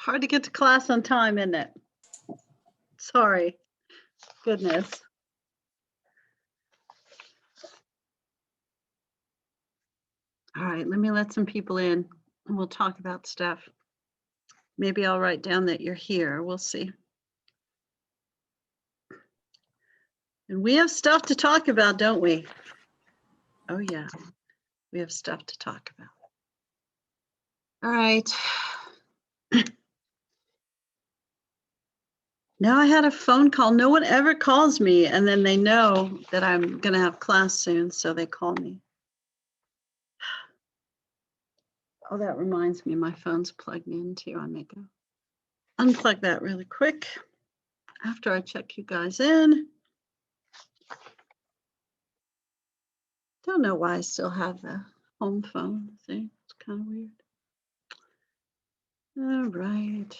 hard to get to class on time, isn't it? Sorry. Goodness. All right, let me let some people in and we'll talk about stuff. Maybe I'll write down that you're here. We'll see. And we have stuff to talk about, don't we? Oh, yeah. We have stuff to talk about. All right. Now I had a phone call. No one ever calls me, and then they know that I'm going to have class soon, so they call me. Oh, that reminds me, my phone's plugged in too. I may go unplug that really quick after I check you guys in. Don't know why I still have the home phone. See, it's kind of weird. All right,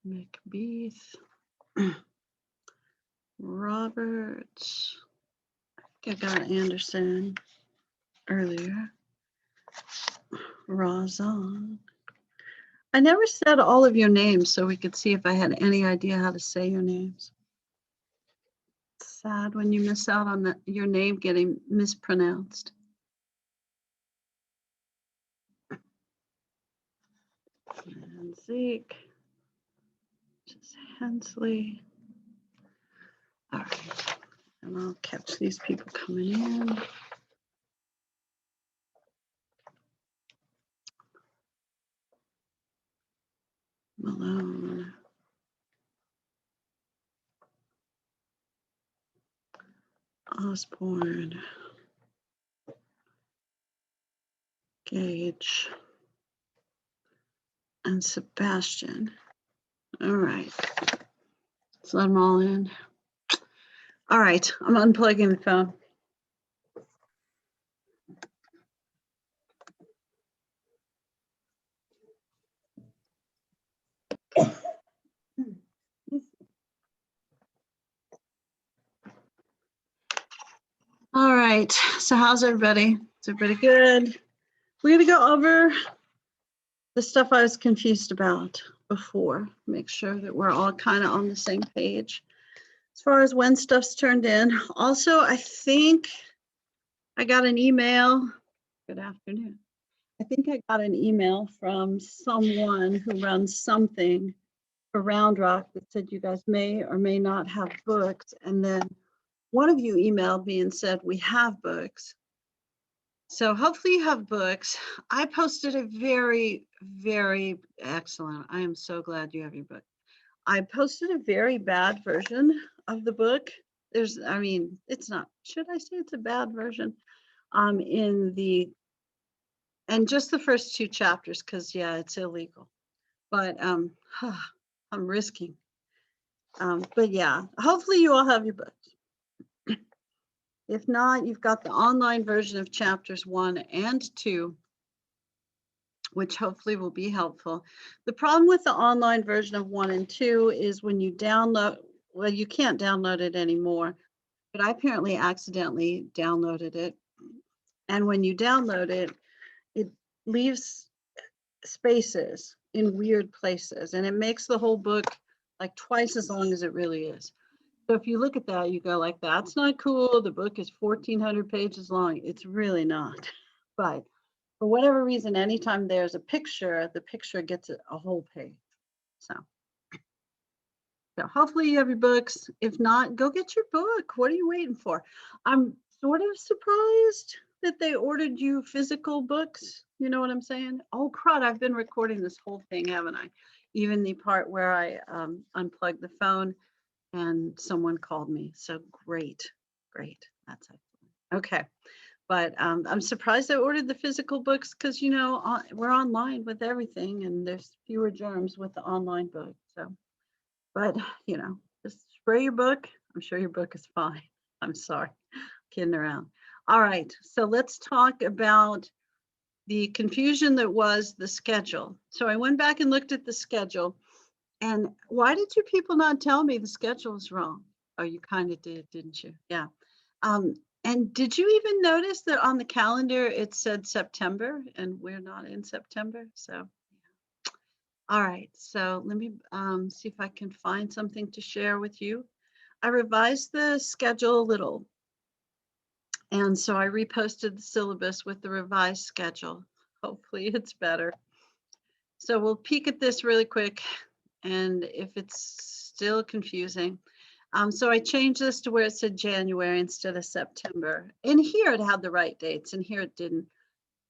McBeath, Roberts. I think I got Anderson earlier. Razan. I never said all of your names so we could see if I had any idea how to say your names. It's sad when you miss out on your name getting mispronounced. And Zeke, just Hensley. All right, and I'll catch these people coming in. Malone. Osborne. Gage. And Sebastian. All right, let's let them all in. All right, I'm unplugging the phone. All right, so how's everybody? Is everybody good? We're gonna go over the stuff I was confused about before, make sure that we're all kind of on the same page. As far as when stuff's turned in. Also, I think I got an email, good afternoon. I think I got an email from someone who runs something for Round Rock that said you guys may or may not have books. And then one of you emailed me and said, we have books. So hopefully you have books. I posted a very, very excellent. I am so glad you have your book. I posted a very bad version of the book. I mean, it's not, should I say it's a bad version? And just the first 2 chapters, because yeah, it's illegal. But I'm risking. But yeah, hopefully you all have your books. If not, you've got the online version of chapters 1 and 2, which hopefully will be helpful. The problem with the online version of 1 and 2 is when you download, well, you can't download it anymore, but I apparently accidentally downloaded it. And when you download it, it leaves spaces in weird places, and it makes the whole book like twice as long as it really is. So if you look at that, you go like, that's not cool. The book is 1,400 pages long. It's really not. But for whatever reason, anytime there's a picture, the picture gets a whole page. So hopefully you have your books. If not, go get your book. What are you waiting for? I'm sort of surprised that they ordered you physical books. You know what I'm saying? Oh, crud, I've been recording this whole thing, haven't I? Even the part where I unplugged the phone and someone called me. So great. That's excellent. Okay. But I'm surprised they ordered the physical books because, you know, we're online with everything and there's fewer germs with the online book. So, but, you know, just spray your book. I'm sure your book is fine. I'm sorry, kidding around. All right. So let's talk about the confusion that was the schedule. So I went back and looked at the schedule. And why did you people not tell me the schedule was wrong? Oh, you kind of did, didn't you? Yeah. And did you even notice that on the calendar it said September and we're not in September? So All right, so let me see if I can find something to share with you. I revised the schedule a little, and so I reposted the syllabus with the revised schedule. Hopefully it's better. So we'll peek at this really quick, and if it's still confusing. So I changed this to where it said January instead of September. In here it had the right dates, and here it didn't.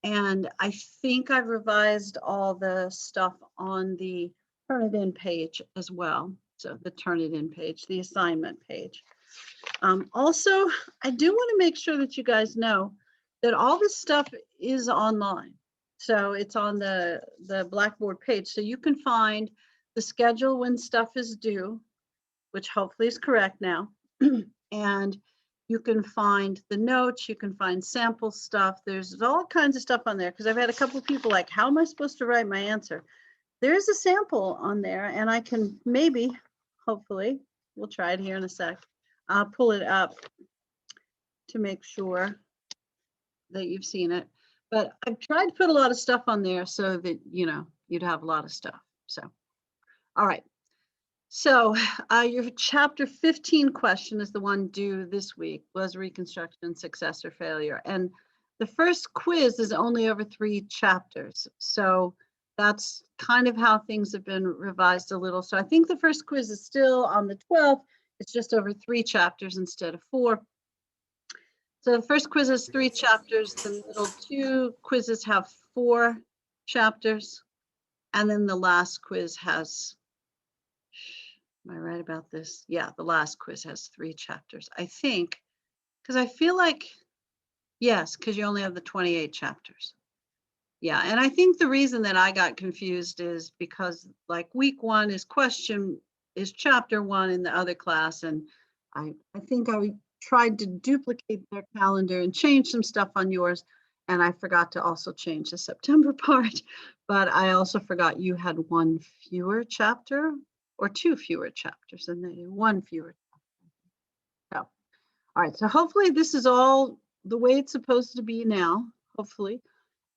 And I think I've revised all the stuff on the Turnitin page as well. So the Turnitin page, the assignment page. Also, I do want to make sure that you guys know that all this stuff is online. So it's on the Blackboard page. So you can find the schedule when stuff is due, which hopefully is correct now. And you can find the notes, you can find sample stuff. There's all kinds of stuff on there because I've had a couple of people like, how am I supposed to write my answer? There's a sample on there and I can maybe, hopefully, we'll try it here in a sec. I'll pull it up to make sure that you've seen it. But I've tried to put a lot of stuff on there so that, you know, you'd have a lot of stuff. So, all right. So your chapter 15 question is the one due this week, was reconstruction success or failure. And the first quiz is only over 3 chapters. So that's kind of how things have been revised a little. So I think the first quiz is still on the 12th. It's just over 3 chapters instead of 4. So the first quiz has 3 chapters. The middle 2 quizzes have 4 chapters. And then the last quiz has, am I right about this? Yeah, the last quiz has 3 chapters, I think, because I feel like, yes, because you only have the 28 chapters. Yeah, and I think the reason that I got confused is because like week 1 is chapter 1 in the other class, and I think I tried to duplicate their calendar and change some stuff on yours, and I forgot to also change the September part, but I also forgot you had 1 fewer chapter or 2 fewer chapters and then 1 fewer. So, all right, so hopefully this is all the way it's supposed to be now, hopefully.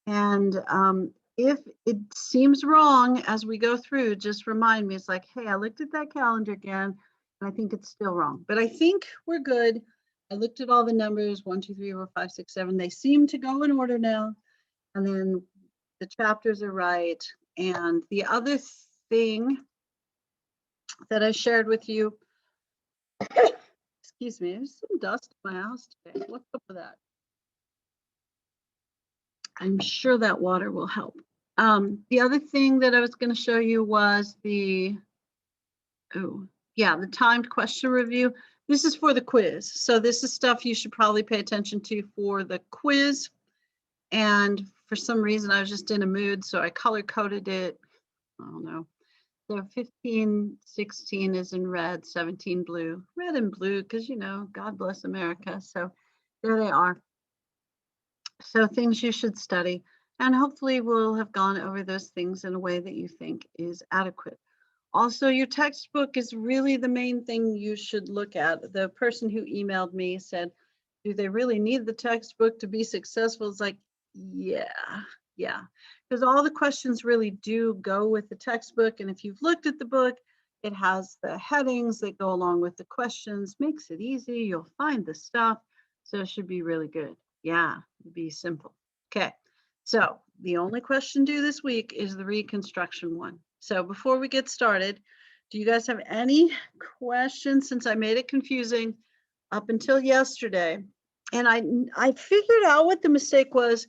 And if it seems wrong as we go through, just remind me. It's like, hey, I looked at that calendar again, and I think it's still wrong. But I think we're good. I looked at all the numbers, 1, 2, 3, 4, 5, 6, 7. They seem to go in order now. And then the chapters are right. And the other thing that I shared with you, excuse me, there's some dust in my house today. What's up with that? I'm sure that water will help. The other thing that I was going to show you was the timed question review. This is for the quiz. So this is stuff you should probably pay attention to for the quiz. And for some reason, I was just in a mood, so I color coded it. I don't know. So 15, 16 is in red, 17 blue. Red and blue, because, you know, God bless America. So there they are. So things you should study. And hopefully we'll have gone over those things in a way that you think is adequate. Also, your textbook is really the main thing you should look at. The person who emailed me said, do they really need the textbook to be successful? It's like, yeah. Because all the questions really do go with the textbook. And if you've looked at the book, it has the headings that go along with the questions, makes it easy. You'll find the stuff. So it should be really good. Yeah, it'd be simple. Okay. So the only question due this week is the reconstruction one. So before we get started, do you guys have any questions, since I made it confusing up until yesterday? And I figured out what the mistake was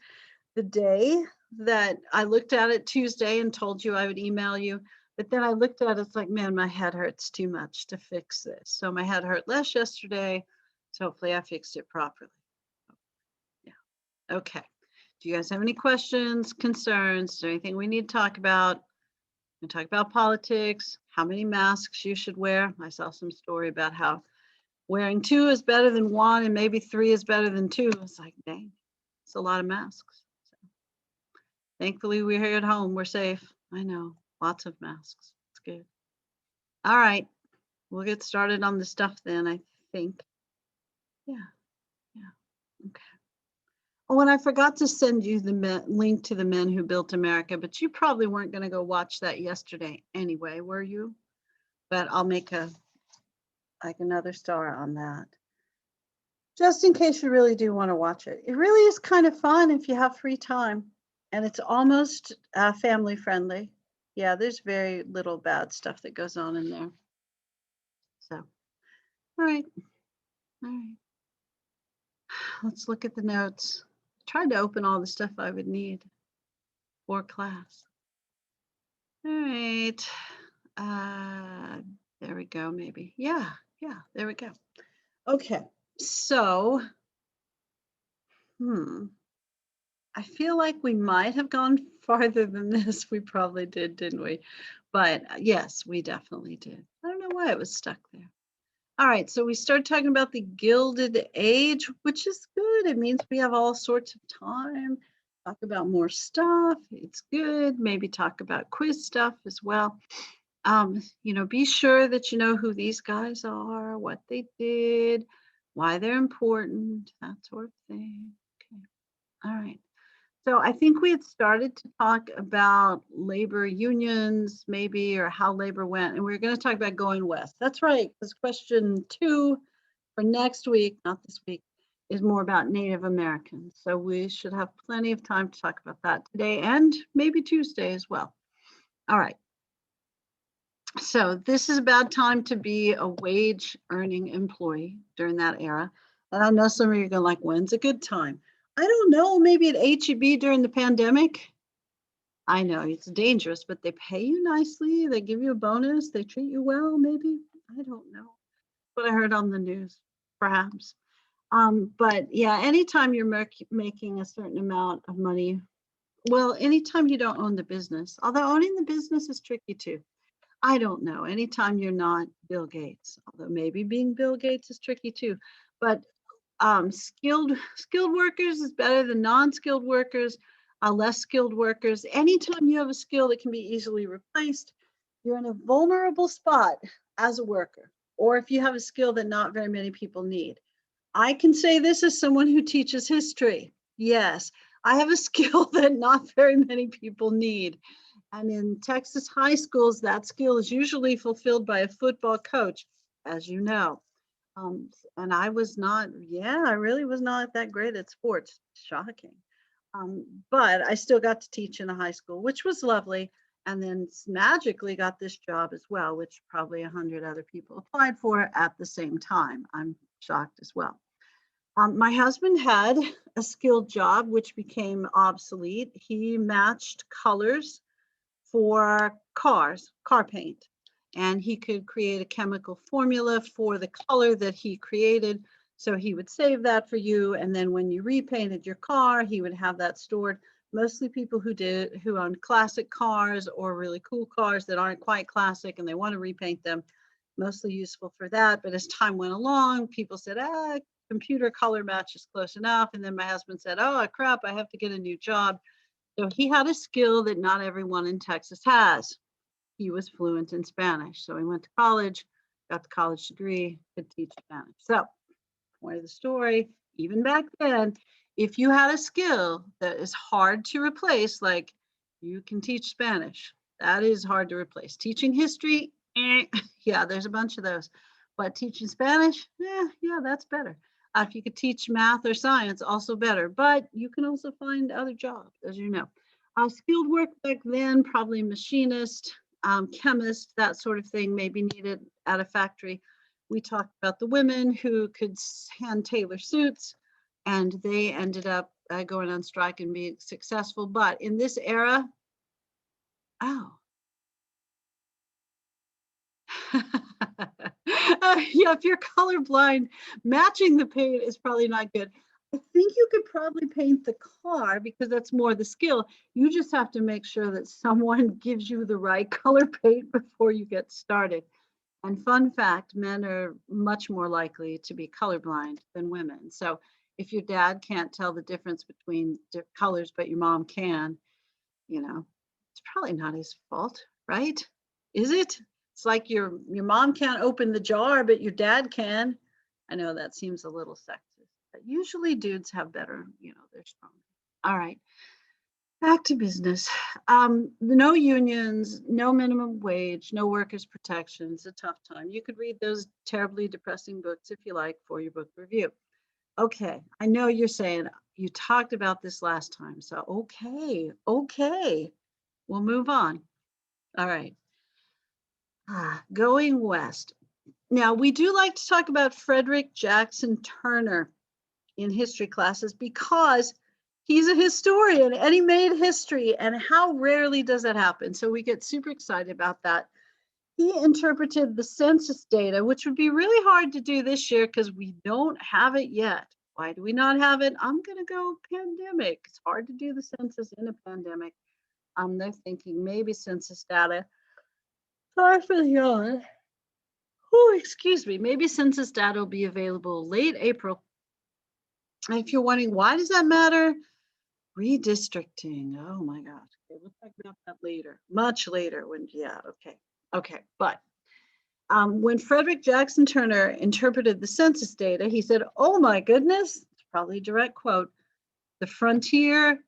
the day that I looked at it Tuesday and told you I would email you. But then I looked at it, it's like, man, my head hurts too much to fix this. So my head hurt less yesterday. So hopefully I fixed it properly. Yeah. Okay. Do you guys have any questions, concerns? Is there anything we need to talk about? We talk about politics, how many masks you should wear. I saw some story about how wearing 2 is better than 1 and maybe 3 is better than 2. It's like, dang, it's a lot of masks. So, thankfully, we're here at home. We're safe. I know, lots of masks. It's good. All right, we'll get started on the stuff then, I think. Yeah. Okay. Oh, and I forgot to send you the link to The Men Who Built America, but you probably weren't going to go watch that yesterday anyway, were you? But I'll make like another star on that, just in case you really do want to watch it. It really is kind of fun if you have free time, and it's almost family friendly. Yeah, there's very little bad stuff that goes on in there. So, all right, all right. Let's look at the notes. I tried to open all the stuff I would need for class. All right. There we go, maybe. Yeah, there we go. Okay, so, I feel like we might have gone farther than this. We probably did, didn't we? But yes, we definitely did. I don't know why it was stuck there. All right, so we started talking about the Gilded Age, which is good. It means we have all sorts of time. Talk about more stuff. It's good. Maybe talk about quiz stuff as well. Be sure that you know who these guys are, what they did, why they're important, that sort of thing. Okay. All right. So I think we had started to talk about labor unions, maybe, or how labor went, and we are going to talk about going west. That's right, because question 2 for next week, not this week, is more about Native Americans. So we should have plenty of time to talk about that today and maybe Tuesday as well. All right. So this is a bad time to be a wage earning employee during that era. And I know some of you are going like, when's a good time? I don't know, maybe at HEB during the pandemic. I know it's dangerous, but they pay you nicely. They give you a bonus. They treat you well, maybe. I don't know. What I heard on the news, perhaps. But yeah, anytime you're making a certain amount of money, well, anytime you don't own the business, although owning the business is tricky too. I don't know. Anytime you're not Bill Gates, although maybe being Bill Gates is tricky too. But skilled workers is better than non-skilled workers, less skilled workers. Anytime you have a skill that can be easily replaced, you're in a vulnerable spot as a worker. Or if you have a skill that not very many people need. I can say this as someone who teaches history. Yes, I have a skill that not very many people need. And in Texas high schools, that skill is usually fulfilled by a football coach, as you know. And I really was not that great at sports. Shocking. But I still got to teach in a high school, which was lovely. And then magically got this job as well, which probably 100 other people applied for at the same time. I'm shocked as well. My husband had a skilled job, which became obsolete. He matched colors for cars, car paint. And he could create a chemical formula for the color that he created. So he would save that for you. And then when you repainted your car, he would have that stored. Mostly people who own classic cars or really cool cars that aren't quite classic and they want to repaint them, mostly useful for that. But as time went along, people said, computer color match is close enough. And then my husband said, oh crap, I have to get a new job. So he had a skill that not everyone in Texas has. He was fluent in Spanish. So he went to college, got the college degree, could teach Spanish. So, point of the story, even back then, if you had a skill that is hard to replace, like you can teach Spanish, that is hard to replace. Teaching history, yeah, there's a bunch of those. But teaching Spanish, yeah, that's better. If you could teach math or science, also better. But you can also find other jobs, as you know. Skilled work back then, probably machinist, chemist, that sort of thing may be needed at a factory. We talked about the women who could hand tailor suits, and they ended up going on strike and being successful. But in this era, yeah, if you're colorblind, matching the paint is probably not good. I think you could probably paint the car because that's more the skill. You just have to make sure that someone gives you the right color paint before you get started. And fun fact, men are much more likely to be colorblind than women. So if your dad can't tell the difference between colors, but your mom can, it's probably not his fault, right? Is it? It's like your mom can't open the jar, but your dad can. I know that seems a little sexist, but usually dudes have better, they're strongly. All right. Back to business. No unions, no minimum wage, no workers' protections. A tough time. You could read those terribly depressing books if you like for your book review. Okay, I know you're saying you talked about this last time, so okay, we'll move on. All right. Going west. Now, we do like to talk about Frederick Jackson Turner in history classes because he's a historian and he made history, and how rarely does that happen? So we get super excited about that. He interpreted the census data, which would be really hard to do this year because we don't have it yet. Why do we not have it? I'm going to go pandemic. It's hard to do the census in a pandemic. They're thinking maybe census data. Sorry for the yawn. Oh, excuse me. Maybe census data will be available late April. And if you're wondering, why does that matter? Redistricting. Oh my God. Okay, we'll talk about that later, much later okay. But when Frederick Jackson Turner interpreted the census data, he said, oh my goodness, it's probably a direct quote, the frontier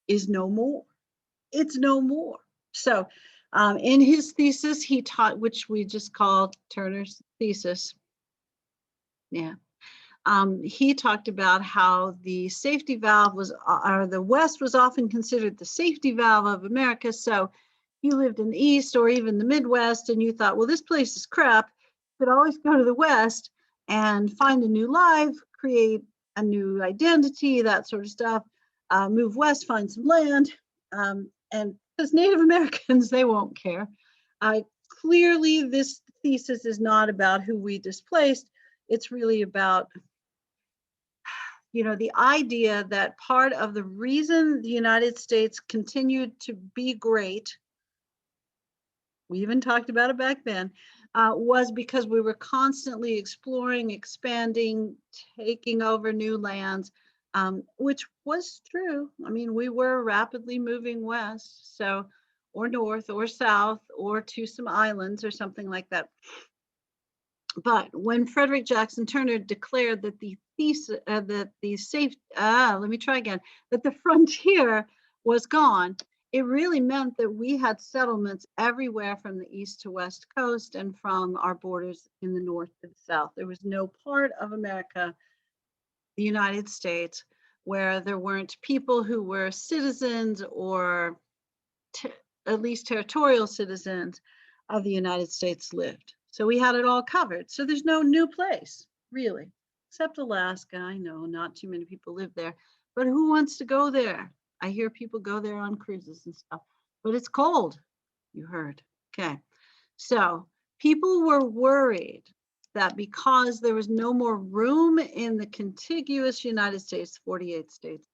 is no more. It's no more. So in his thesis, he taught, which we just called Turner's thesis. Yeah. He talked about how the safety valve was, or the West was often considered the safety valve of America. So you lived in the East or even the Midwest and you thought, well, this place is crap. You could always go to the West and find a new life, create a new identity, that sort of stuff. Move west, find some land. And because Native Americans, they won't care. Clearly, this thesis is not about who we displaced. It's really about, the idea that part of the reason the United States continued to be great, we even talked about it back then, was because we were constantly exploring, expanding, taking over new lands, which was true. I mean, we were rapidly moving west, or north or south, or to some islands or something like that. But when Frederick Jackson Turner declared that the frontier was gone, it really meant that we had settlements everywhere from the east to west coast and from our borders in the north to the south. There was no part of America, the United States, where there weren't people who were citizens or at least territorial citizens of the United States lived. So we had it all covered. So there's no new place, really, except Alaska. I know not too many people live there, but who wants to go there? I hear people go there on cruises and stuff, but it's cold, you heard. Okay. So people were worried that because there was no more room in the contiguous United States, 48 states,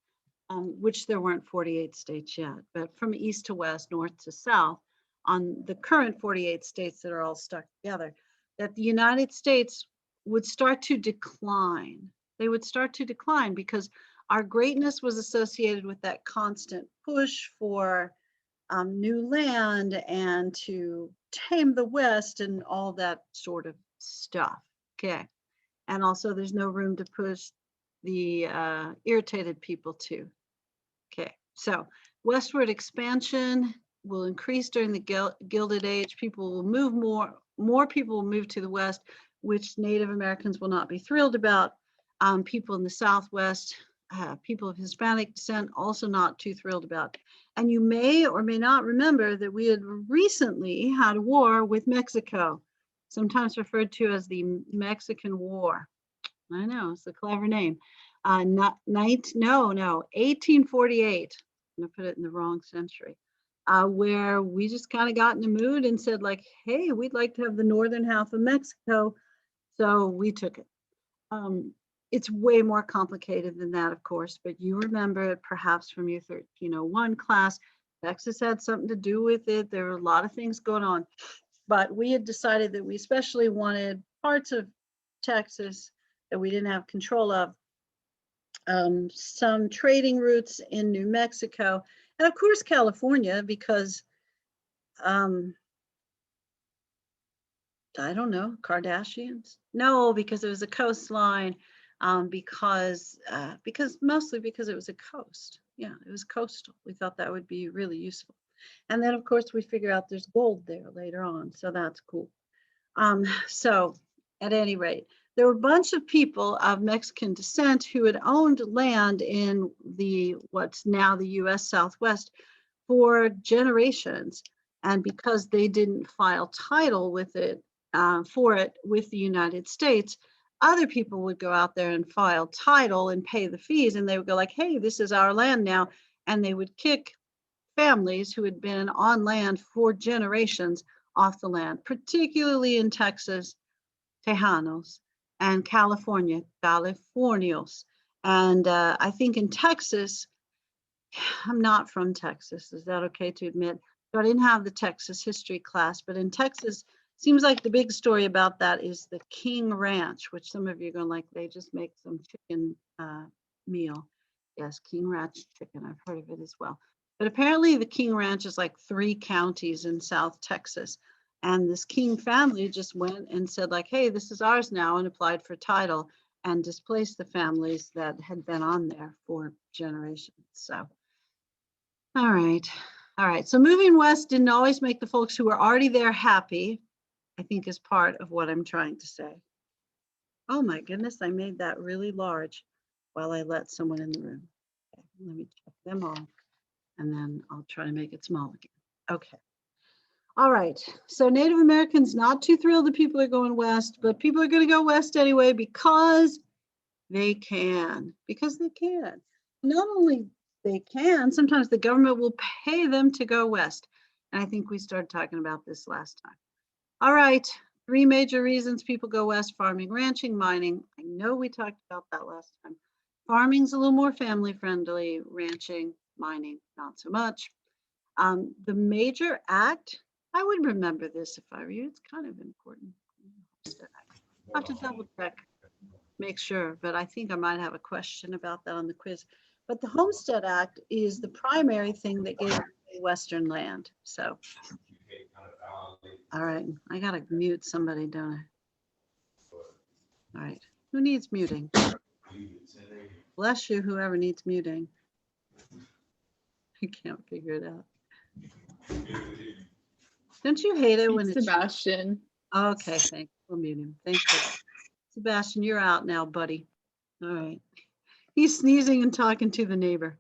which there weren't 48 states yet, but from east to west, north to south, on the current 48 states that are all stuck together, that the United States would start to decline. They would start to decline because our greatness was associated with that constant push for new land and to tame the West and all that sort of stuff. Okay. And also there's no room to push the irritated people too. Okay, so westward expansion will increase during the Gilded Age. People will move more people will move to the west, which Native Americans will not be thrilled about. People in the Southwest, people of Hispanic descent, also not too thrilled about. And you may or may not remember that we had recently had a war with Mexico, sometimes referred to as the Mexican War. I know, it's a clever name. 1848. I'm gonna put it in the wrong century, where we just kind of got in the mood and said like, hey, we'd like to have the northern half of Mexico. So we took it. It's way more complicated than that, of course, but you remember it perhaps from your 1301 class. Texas had something to do with it. There were a lot of things going on, but we had decided that we especially wanted parts of Texas that we didn't have control of, some trading routes in New Mexico, and of course California, because I don't know, Kardashians? No, because it was a coastline. because mostly because it was a coast. Yeah, it was coastal. We thought that would be really useful. And then of course we figure out there's gold there later on, so that's cool. So at any rate, there were a bunch of people of Mexican descent who had owned land in what's now the US Southwest for generations. And because they didn't file title with it, for it with the United States, other people would go out there and file title and pay the fees, and they would go like, hey, this is our land now. And they would kick families who had been on land for generations off the land, particularly in Texas, Tejanos, and California, Californios. And I think in Texas, I'm not from Texas. Is that okay to admit? So I didn't have the Texas history class, but in Texas, seems like the big story about that is the King Ranch, which some of you are going to like. They just make some chicken meal. Yes, King Ranch chicken. I've heard of it as well. But apparently the King Ranch is like 3 counties in South Texas. And this King family just went and said like, hey, this is ours now, and applied for title and displaced the families that had been on there for generations. So, all right. All right. So moving west didn't always make the folks who were already there happy, I think is part of what I'm trying to say. Oh my goodness, I made that really large while I let someone in the room. Okay, let me check them off, and then I'll try to make it small again. Okay. All right. So Native Americans not too thrilled that people are going west, but people are going to go west anyway because they can. Because they can. Not only they can, sometimes the government will pay them to go west. And I think we started talking about this last time. All right, 3 major reasons people go west: farming, ranching, mining. I know we talked about that last time. Farming's a little more family friendly, ranching, mining, not so much. The major act, I would remember this if I were you, it's kind of important. I'll have to double check, make sure, but I think I might have a question about that on the quiz. But the Homestead Act is the primary thing that gave Western land. So, all right, I gotta mute somebody, don't I? All right, who needs muting? Bless you, whoever needs muting. I can't figure it out. Don't you hate it when it's Sebastian? Okay, thanks. We'll mute him. Thanks for that. Sebastian, you're out now, buddy. All right. He's sneezing and talking to the neighbor.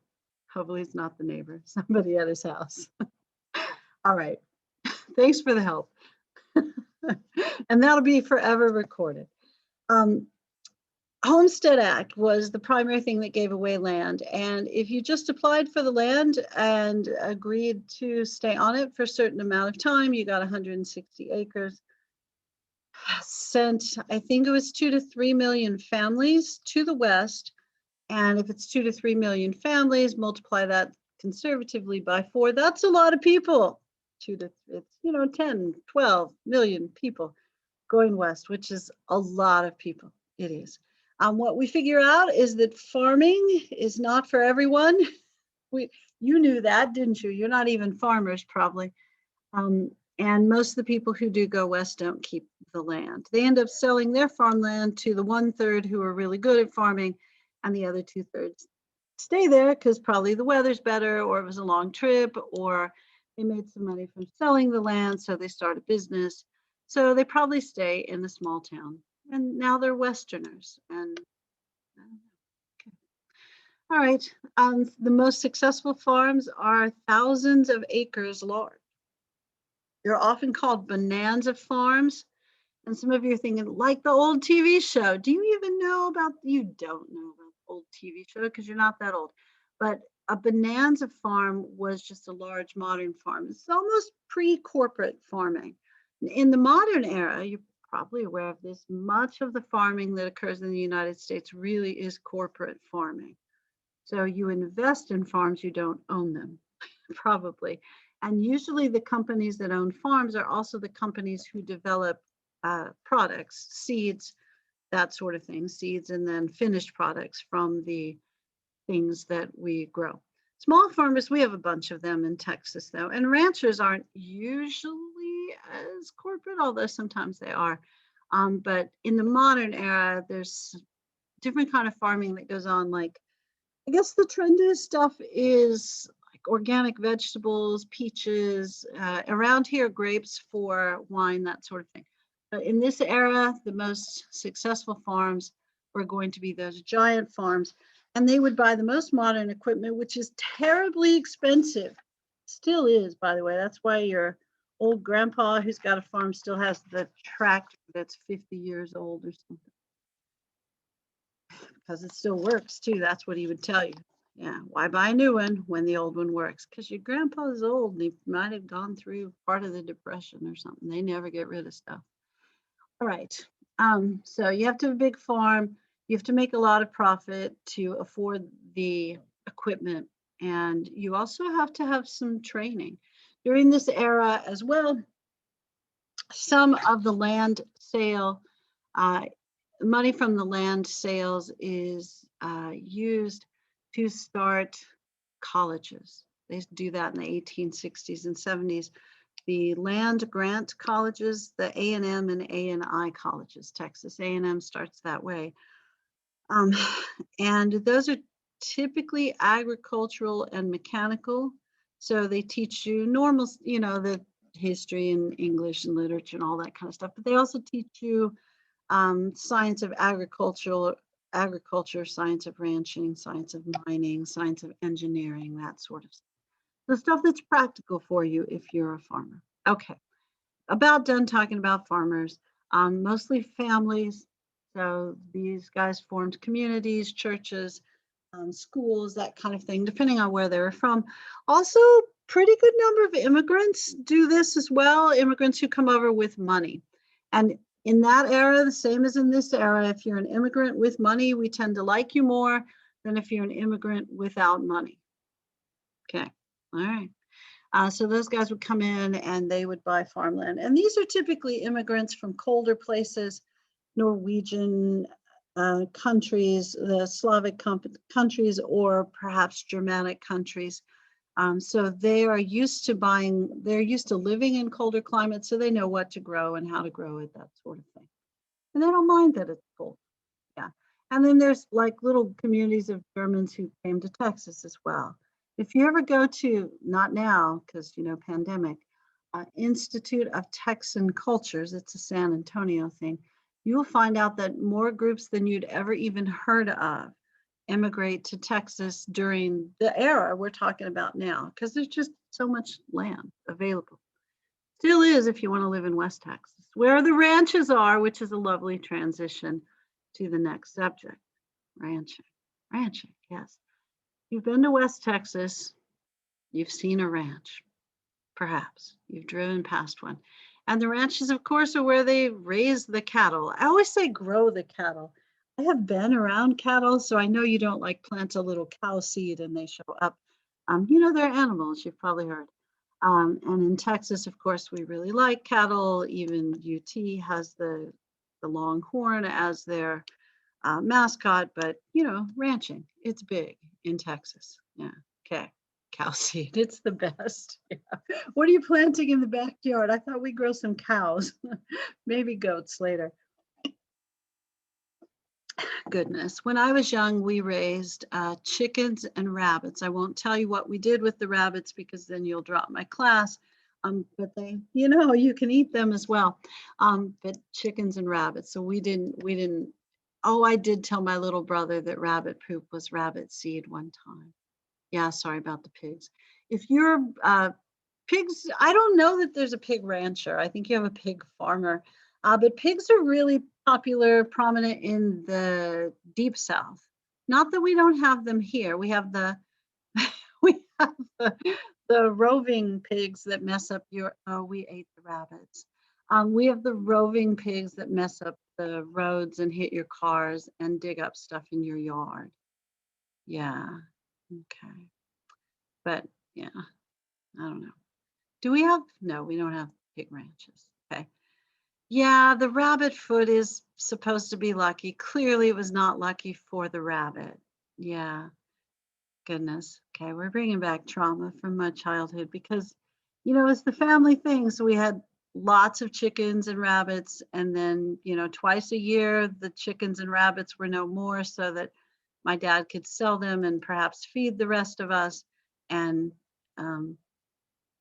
Hopefully it's not the neighbor, somebody at his house. All right. Thanks for the help. And that'll be forever recorded. Homestead Act was the primary thing that gave away land. And if you just applied for the land and agreed to stay on it for a certain amount of time, you got 160 acres. Sent, I think it was 2 to 3 million families to the west. And if it's 2 to 3 million families, multiply that conservatively by 4, that's a lot of people. 2 to, it's, 10, 12 million people going west, which is a lot of people. It is. What we figure out is that farming is not for everyone. You knew that, didn't you? You're not even farmers, probably. And most of the people who do go west don't keep the land. They end up selling their farmland to the 1/3 who are really good at farming, and the other 2/3 stay there because probably the weather's better, or it was a long trip, or they made some money from selling the land, so they start a business. So they probably stay in the small town, and now they're Westerners. And okay. All right, the most successful farms are thousands of acres large. They're often called bonanza farms. And some of you are thinking, like the old TV show. Do you even know about, you don't know about the old TV show because you're not that old. But a bonanza farm was just a large modern farm. It's almost pre-corporate farming. In the modern era, you're probably aware of this, much of the farming that occurs in the United States really is corporate farming. So you invest in farms, you don't own them, probably. And usually the companies that own farms are also the companies who develop products, seeds, that sort of thing, seeds, and then finished products from the things that we grow. Small farmers, we have a bunch of them in Texas though, and ranchers aren't usually as corporate, although sometimes they are. But in the modern era, there's different kind of farming that goes on. Like, I guess the trendiest stuff is like organic vegetables, peaches, around here, grapes for wine, that sort of thing. But in this era, the most successful farms were going to be those giant farms. And they would buy the most modern equipment, which is terribly expensive. Still is, by the way. That's why your old grandpa who's got a farm still has the tractor that's 50 years old or something. Because it still works too. That's what he would tell you. Yeah, why buy a new one when the old one works? Because your grandpa's old and he might have gone through part of the depression or something. They never get rid of stuff. All right. So you have to have a big farm. You have to make a lot of profit to afford the equipment. And you also have to have some training. During this era as well, some of the land sale, money from the land sales is used to start colleges. They do that in the 1860s and 70s. The land grant colleges, the A&M and A&I colleges, Texas A&M starts that way. And those are typically agricultural and mechanical. So they teach you normal, the history and English and literature and all that kind of stuff. But they also teach you science of agriculture, science of ranching, science of mining, science of engineering, that sort of stuff. The stuff that's practical for you if you're a farmer. Okay, about done talking about farmers, mostly families. So these guys formed communities, churches, schools, that kind of thing, depending on where they were from. Also, pretty good number of immigrants do this as well, immigrants who come over with money. And in that era, the same as in this era, if you're an immigrant with money, we tend to like you more than if you're an immigrant without money. Okay, all right. So those guys would come in and they would buy farmland. And these are typically immigrants from colder places, Norwegian countries, the Slavic countries, or perhaps Germanic countries. So they are used to they're used to living in colder climates, so they know what to grow and how to grow it, that sort of thing. And they don't mind that it's cold. Yeah. And then there's like little communities of Germans who came to Texas as well. If you ever go to, not now, because, pandemic, Institute of Texan Cultures, it's a San Antonio thing, you will find out that more groups than you'd ever even heard of immigrate to Texas during the era we're talking about now, because there's just so much land available. Still is if you want to live in West Texas, where the ranches are, which is a lovely transition to the next subject, ranching. Ranching, yes. You've been to West Texas, you've seen a ranch, perhaps. You've driven past one. And the ranches, of course, are where they raise the cattle. I always say grow the cattle. I have been around cattle, so I know you don't like plant a little cow seed and they show up. They're animals, you've probably heard. And in Texas, of course, we really like cattle. Even UT has the longhorn as their mascot, but ranching, it's big in Texas. Yeah, okay. Cow seed, it's the best. Yeah. What are you planting in the backyard? I thought we'd grow some cows, maybe goats later. Goodness, when I was young, we raised chickens and rabbits. I won't tell you what we did with the rabbits because then you'll drop my class. But they, you can eat them as well. But chickens and rabbits. So we didn't. Oh, I did tell my little brother that rabbit poop was rabbit seed one time. Yeah, sorry about the pigs. If you're pigs, I don't know that there's a pig rancher. I think you have a pig farmer. But pigs are really popular, prominent in the deep south. Not that we don't have them here. We have the we have the roving pigs that mess up your. Oh, we ate the rabbits. We have the roving pigs that mess up the roads and hit your cars and dig up stuff in your yard. Yeah. Okay. But yeah, I don't know. Do we have? No, we don't have pig ranches. Okay. Yeah, the rabbit foot is supposed to be lucky. Clearly, it was not lucky for the rabbit. Yeah, goodness. Okay, we're bringing back trauma from my childhood because, it's the family thing. So we had lots of chickens and rabbits. And then, twice a year, the chickens and rabbits were no more so that my dad could sell them and perhaps feed the rest of us. And um,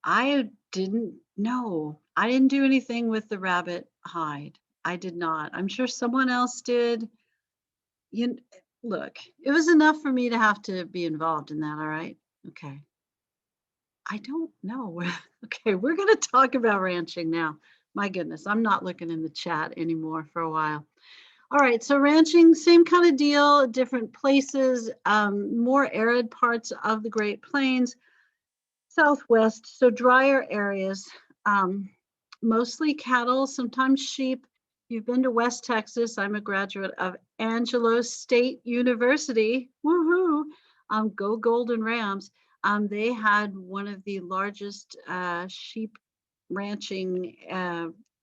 I didn't know. I didn't do anything with the rabbit hide. I did not. I'm sure someone else did. You look, it was enough for me to have to be involved in that, all right? Okay. I don't know where okay, we're gonna talk about ranching now. My goodness, I'm not looking in the chat anymore for a while. All right, so ranching, same kind of deal, different places, more arid parts of the Great Plains, Southwest, so drier areas, mostly cattle, sometimes sheep. You've been to West Texas. I'm a graduate of Angelo State University. Woohoo! Go Golden Rams. They had one of the largest sheep ranching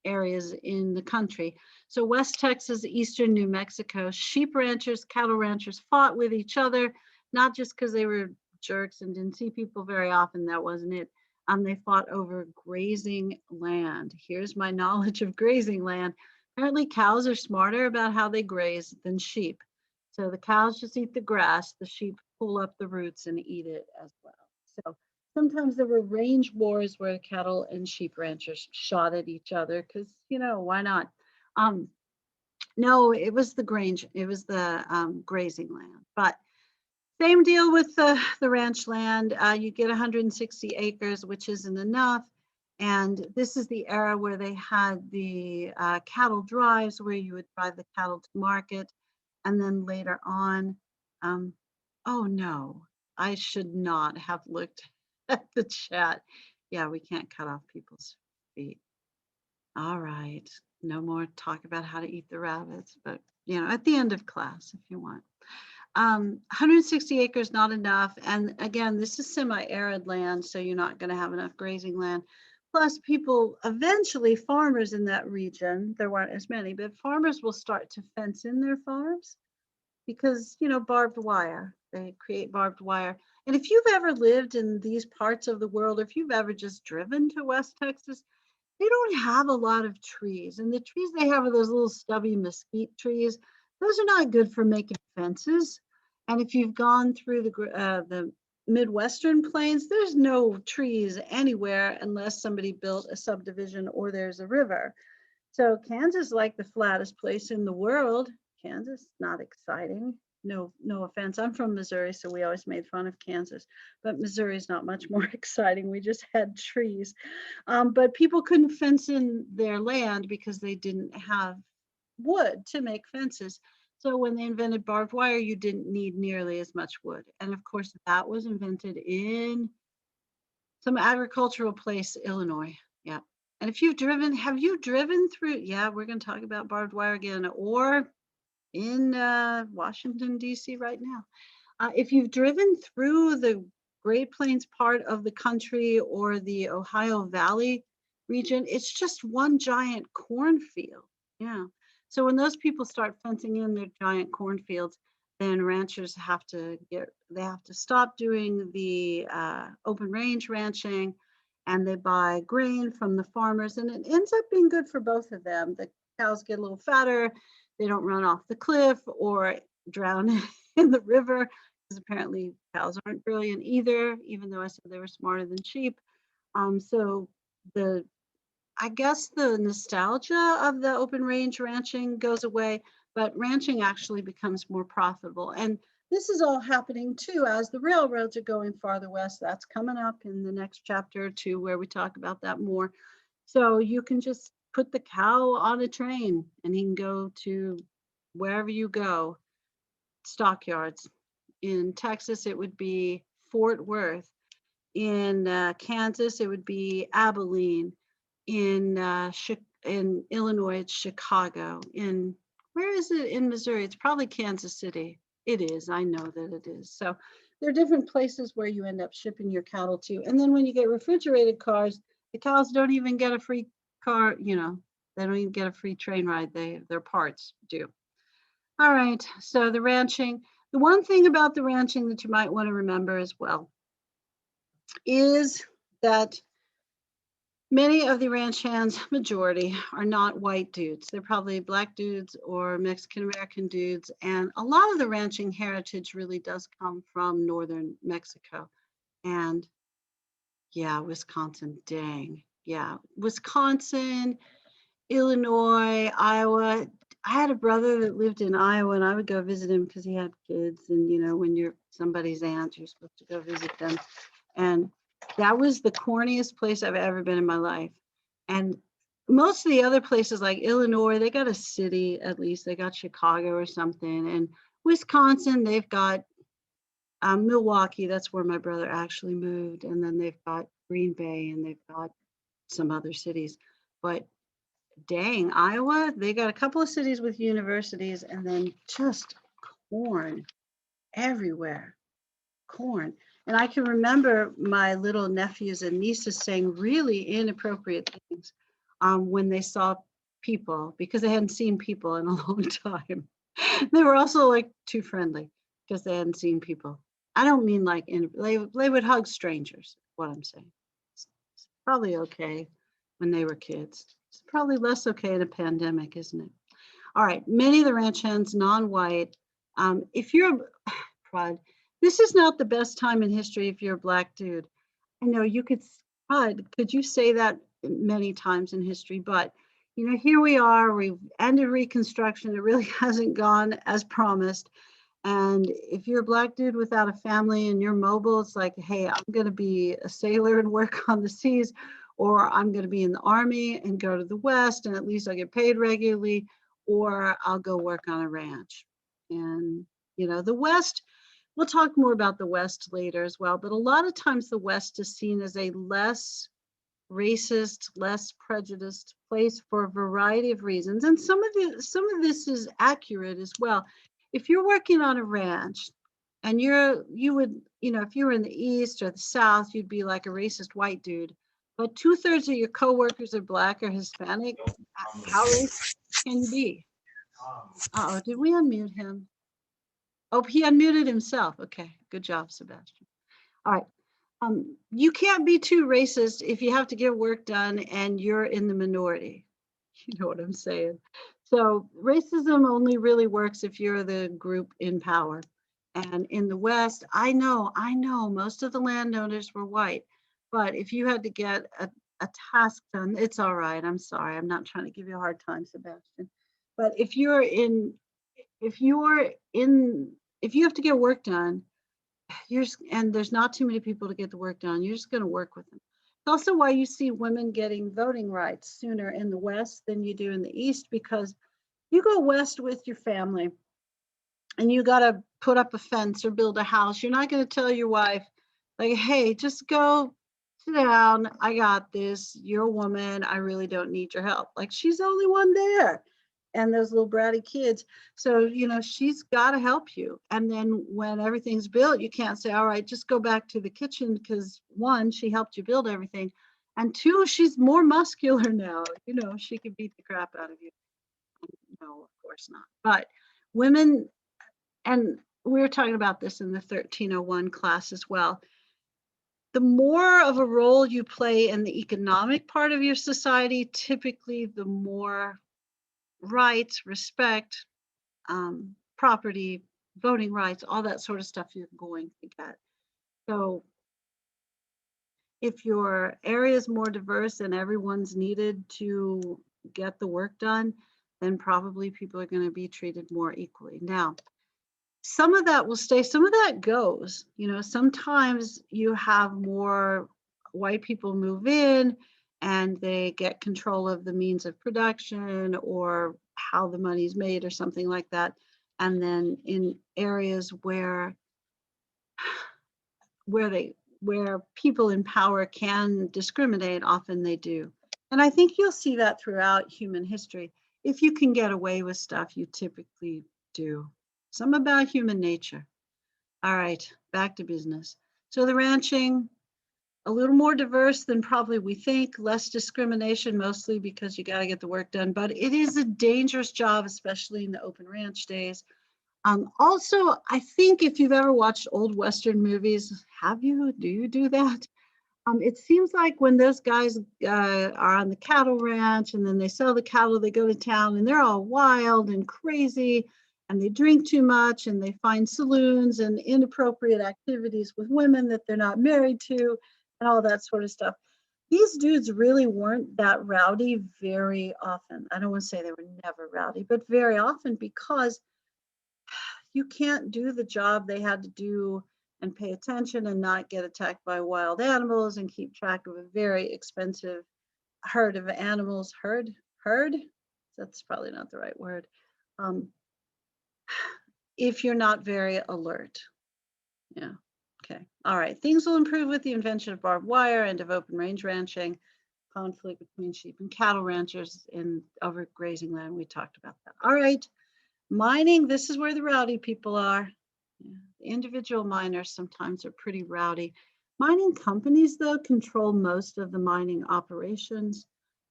areas in the country. So West Texas, eastern New Mexico, sheep ranchers, cattle ranchers fought with each other, not just because they were jerks and didn't see people very often. That wasn't it. They fought over grazing land. Here's my knowledge of grazing land. Apparently, cows are smarter about how they graze than sheep. So the cows just eat the grass, the sheep pull up the roots and eat it as well. So sometimes there were range wars where cattle and sheep ranchers shot at each other because, why not? No, it was the grange, it was the grazing land. But same deal with the ranch land. You get 160 acres, which isn't enough. And this is the era where they had the cattle drives where you would drive the cattle to market. And then later on, um, oh no, I should not have looked at the chat. Yeah, we can't cut off people's feet. All right, no more talk about how to eat the rabbits, but at the end of class if you want. 160 acres, not enough. And again, this is semi-arid land, so you're not going to have enough grazing land. Plus, people, eventually farmers in that region, there weren't as many, but farmers will start to fence in their farms because, barbed wire, they create barbed wire. And if you've ever lived in these parts of the world, if you've ever just driven to West Texas, they don't have a lot of trees. And the trees they have are those little stubby mesquite trees. Those are not good for making fences. And if you've gone through the Midwestern plains, there's no trees anywhere unless somebody built a subdivision or there's a river. So Kansas is like the flattest place in the world. Kansas, not exciting. No offense. I'm from Missouri, so we always made fun of Kansas. But Missouri is not much more exciting. We just had trees. But people couldn't fence in their land because they didn't have wood to make fences. So when they invented barbed wire, you didn't need nearly as much wood. And of course, that was invented in some agricultural place, Illinois. Yeah. And if have you driven through? Yeah, we're going to talk about barbed wire again, or in Washington, D.C. right now. If you've driven through the Great Plains part of the country or the Ohio Valley region, it's just one giant cornfield. Yeah. So when those people start fencing in their giant cornfields, then ranchers have to stop doing the open range ranching, and they buy grain from the farmers, and it ends up being good for both of them. The cows get a little fatter, they don't run off the cliff or drown in the river, because apparently cows aren't brilliant either, even though I said they were smarter than sheep. So I guess the nostalgia of the open range ranching goes away, but ranching actually becomes more profitable. And this is all happening too as the railroads are going farther west. That's coming up in the next chapter or two where we talk about that more. So you can just put the cow on a train and he can go to wherever you go, stockyards. In Texas, it would be Fort Worth. In Kansas, it would be Abilene. In Illinois, it's Chicago. Where is it in Missouri? It's probably Kansas City. It is. I know that it is. So there are different places where you end up shipping your cattle to. And then when you get refrigerated cars, the cows don't even get a free car. They don't even get a free train ride. Their parts do. All right. So the ranching. The one thing about the ranching that you might want to remember as well is that Many of the ranch hands, majority, are not white dudes. They're probably black dudes or Mexican American dudes. And a lot of the ranching heritage really does come from northern Mexico. And yeah, Wisconsin, dang. Yeah, Wisconsin, Illinois, Iowa. I had a brother that lived in Iowa, and I would go visit him because he had kids. And you know, when you're somebody's aunt, you're supposed to go visit them. And that was the corniest place I've ever been in my life. And most of the other places like Illinois, they got a city at least. They got Chicago or something. And Wisconsin, they've got Milwaukee. That's where my brother actually moved. And then they've got Green Bay, and they've got some other cities. But dang, Iowa, they got a couple of cities with universities, and then just corn everywhere. Corn. And I can remember my little nephews and nieces saying really inappropriate things when they saw people, because they hadn't seen people in a long time. They were also like too friendly because they hadn't seen people. I don't mean like they would hug strangers, what I'm saying. It's probably okay when they were kids. It's probably less okay in a pandemic, isn't it? All right, many of the ranch hands, non-white. If you're pride, this is not the best time in history if you're a black dude. I know you could, pride, could you say that many times in history? But you know, here we are. We've ended Reconstruction. It really hasn't gone as promised. And if you're a black dude without a family and you're mobile, it's like, hey, I'm going to be a sailor and work on the seas, or I'm going to be in the army and go to the West, and at least I get paid regularly, or I'll go work on a ranch. And, you know, the West, we'll talk more about the West later as well, but a lot of times the West is seen as a less racist, less prejudiced place for a variety of reasons. And some of this is accurate as well. If you're working on a ranch and you would, you know, if you were in the East or the South, you'd be like a racist white dude. But 2/3 of your coworkers are black or Hispanic. How racist can you be? Uh-oh, did we unmute him? Oh, he unmuted himself. Okay, good job, Sebastian. All right. You can't be too racist if you have to get work done and you're in the minority. You know what I'm saying? So racism only really works if you're the group in power. And in the West, I know most of the landowners were white, but if you had to get a task done, it's all right. I'm sorry. I'm not trying to give you a hard time, Sebastian. But if you're in, if you have to get work done, and there's not too many people to get the work done, you're just going to work with them. It's also why you see women getting voting rights sooner in the West than you do in the East, because you go West with your family and you got to put up a fence or build a house. You're not going to tell your wife, like, hey, just go sit down. I got this. You're a woman. I really don't need your help. Like, she's the only one there. And those little bratty kids. So, you know, she's got to help you. And then when everything's built, you can't say, all right, just go back to the kitchen, because one, she helped you build everything. And two, she's more muscular now. You know, she can beat the crap out of you. No, of course not. But women, and we were talking about this in the 1301 class as well. The more of a role you play in the economic part of your society, typically the more rights, respect, property, voting rights, all that sort of stuff you're going to get. So if your area is more diverse and everyone's needed to get the work done, then probably people are going to be treated more equally. Now, some of that will stay, some of that goes. You know, sometimes you have more white people move in and they get control of the means of production or how the money's made or something like that. And then in areas where people in power can discriminate, often they do. And I think you'll see that throughout human history. If you can get away with stuff, you typically do. Some about human nature. All right, back to business. So the ranching, a little more diverse than probably we think, less discrimination, mostly because you got to get the work done, but it is a dangerous job, especially in the open ranch days. Also, I think if you've ever watched old Western movies, have you? Do you do that? It seems like when those guys are on the cattle ranch and then they sell the cattle, they go to town and they're all wild and crazy and they drink too much and they find saloons and inappropriate activities with women that they're not married to and all that sort of stuff. These dudes really weren't that rowdy very often. I don't want to say they were never rowdy, but very often, because you can't do the job they had to do and pay attention and not get attacked by wild animals and keep track of a very expensive herd of animals. Herd? That's probably not the right word. If you're not very alert. Yeah. Okay. All right. Things will improve with the invention of barbed wire and of open range ranching. Conflict between sheep and cattle ranchers in overgrazing land. We talked about that. All right. Mining, this is where the rowdy people are. Yeah. Individual miners sometimes are pretty rowdy. Mining companies, though, control most of the mining operations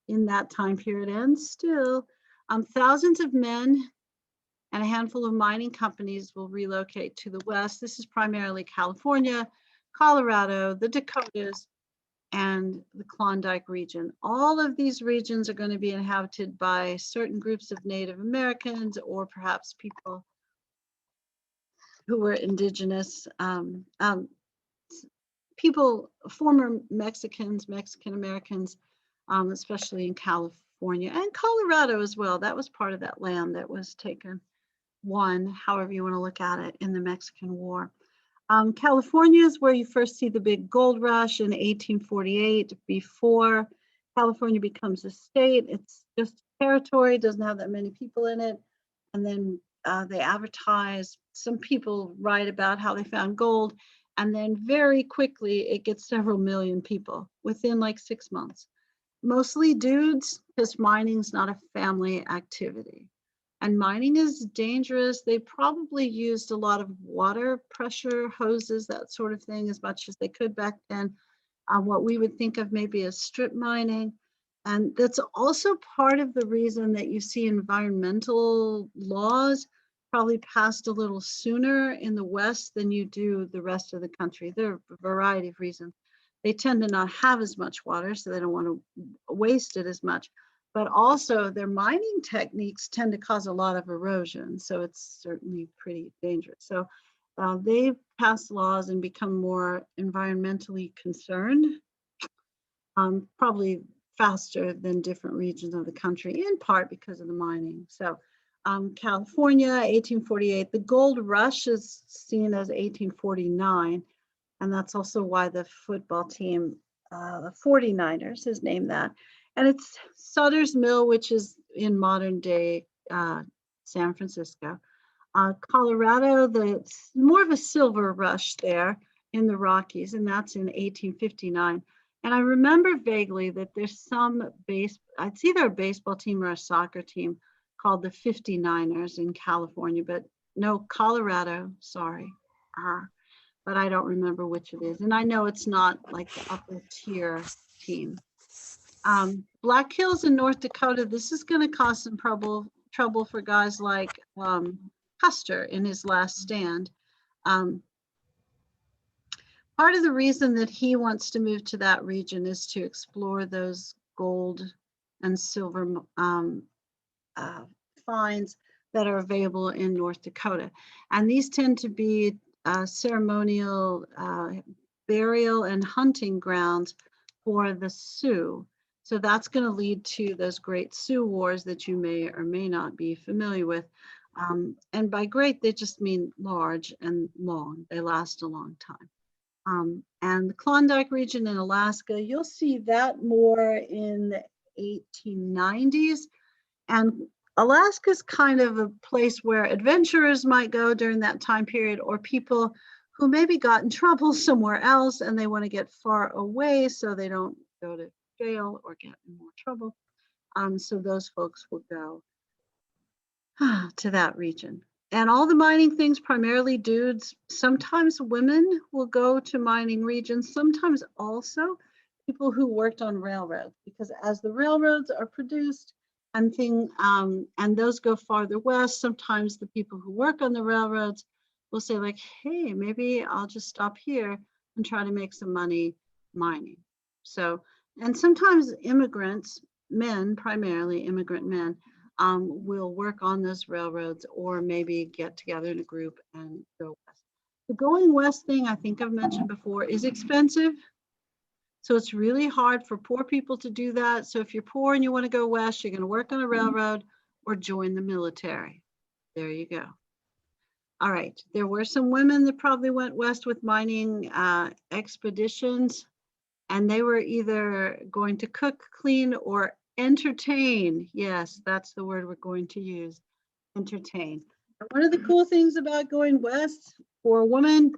in that time period, and still thousands of men and a handful of mining companies will relocate to the west. This is primarily California, Colorado, the Dakotas, and the Klondike region. All of these regions are going to be inhabited by certain groups of Native Americans or perhaps people who were indigenous, people, former Mexicans, Mexican Americans, especially in California and Colorado as well. That was part of that land that was taken, won, however you want to look at it, in the Mexican War. California is where you first see the big gold rush in 1848. Before California becomes a state, it's just a territory, doesn't have that many people in it. And then they advertise, some people write about how they found gold, and then very quickly it gets several million people within like 6 months. Mostly dudes, because mining's not a family activity. And mining is dangerous. They probably used a lot of water pressure hoses, that sort of thing, as much as they could back then. What we would think of maybe as strip mining. And that's also part of the reason that you see environmental laws probably passed a little sooner in the West than you do the rest of the country. There are a variety of reasons. They tend to not have as much water, so they don't want to waste it as much. But also their mining techniques tend to cause a lot of erosion. So it's certainly pretty dangerous. So they've passed laws and become more environmentally concerned, probably faster than different regions of the country, in part because of the mining. So California, 1848, the gold rush is seen as 1849. And that's also why the football team, the 49ers, is named that. And it's Sutter's Mill, which is in modern day San Francisco. Colorado, it's more of a silver rush there in the Rockies, and that's in 1859. And I remember vaguely that there's some it's either a baseball team or a soccer team called the 59ers in California, but no, Colorado, sorry. But I don't remember which it is. And I know it's not like the upper tier team. Black Hills in North Dakota, this is going to cause some trouble for guys like Custer in his last stand. Part of the reason that he wants to move to that region is to explore those gold and silver finds that are available in North Dakota. And these tend to be ceremonial burial and hunting grounds for the Sioux. So that's going to lead to those great Sioux wars that you may or may not be familiar with. And by great, they just mean large and long. They last a long time. And the Klondike region in Alaska, you'll see that more in the 1890s. And Alaska's kind of a place where adventurers might go during that time period, or people who maybe got in trouble somewhere else and they want to get far away so they don't go to jail or get in more trouble. So those folks will go to that region. And all the mining things, primarily dudes. Sometimes women will go to mining regions, sometimes also people who worked on railroads, because as the railroads are produced and those go farther west, sometimes the people who work on the railroads will say like, hey, maybe I'll just stop here and try to make some money mining. So, and sometimes immigrants, men, primarily immigrant men, will work on those railroads or maybe get together in a group and go west. The going west thing, I think I've mentioned before, is expensive. So it's really hard for poor people to do that. So if you're poor and you want to go west, you're going to work on a railroad or join the military. There you go. All right. There were some women that probably went west with mining expeditions, and they were either going to cook, clean, or entertain. Yes, that's the word we're going to use, entertain. And one of the cool things about going west for a woman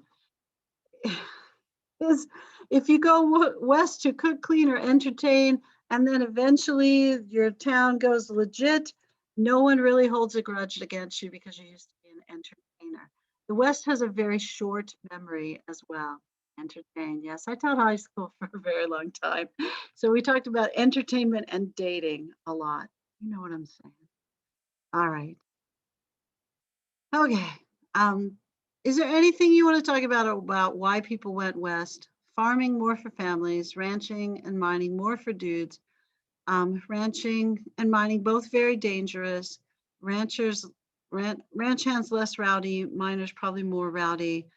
is if you go west to cook, clean, or entertain, and then eventually your town goes legit, no one really holds a grudge against you because you used to be an entertainer. The West has a very short memory as well. Entertain. Yes, I taught high school for a very long time. So we talked about entertainment and dating a lot. You know what I'm saying? All right. Okay. Um, is there anything you want to talk about why people went west? Farming more for families, ranching and mining more for dudes. Ranching and mining both very dangerous. Ranchers, ranch hands less rowdy, miners probably more rowdy.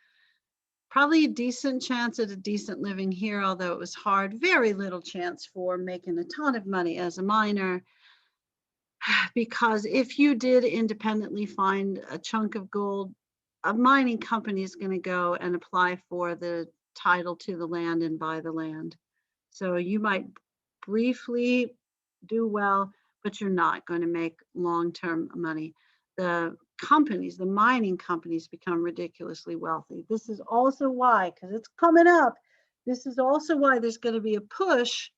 Probably a decent chance at a decent living here, although it was hard. Very little chance for making a ton of money as a miner. Because if you did independently find a chunk of gold, a mining company is going to go and apply for the title to the land and buy the land. So you might briefly do well, but you're not going to make long-term money. The companies, the mining companies become ridiculously wealthy. This is also why, because it's coming up, this is also why there's going to be a push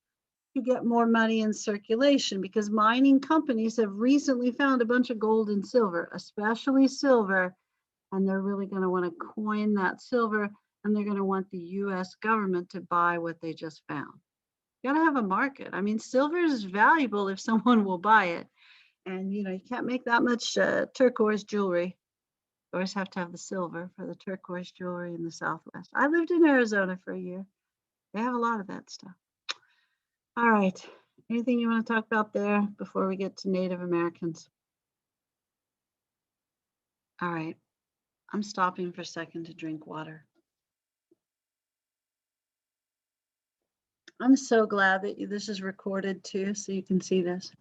to get more money in circulation, because mining companies have recently found a bunch of gold and silver, especially silver, and they're really going to want to coin that silver, and they're going to want the US government to buy what they just found. You got to have a market. I mean, silver is valuable if someone will buy it. And you can't make that much turquoise jewelry. You always have to have the silver for the turquoise jewelry in the Southwest. I lived in Arizona for a year. They have a lot of that stuff. All right. Anything you want to talk about there before we get to Native Americans? All right. I'm stopping for a second to drink water. I'm so glad that this is recorded too, so you can see this.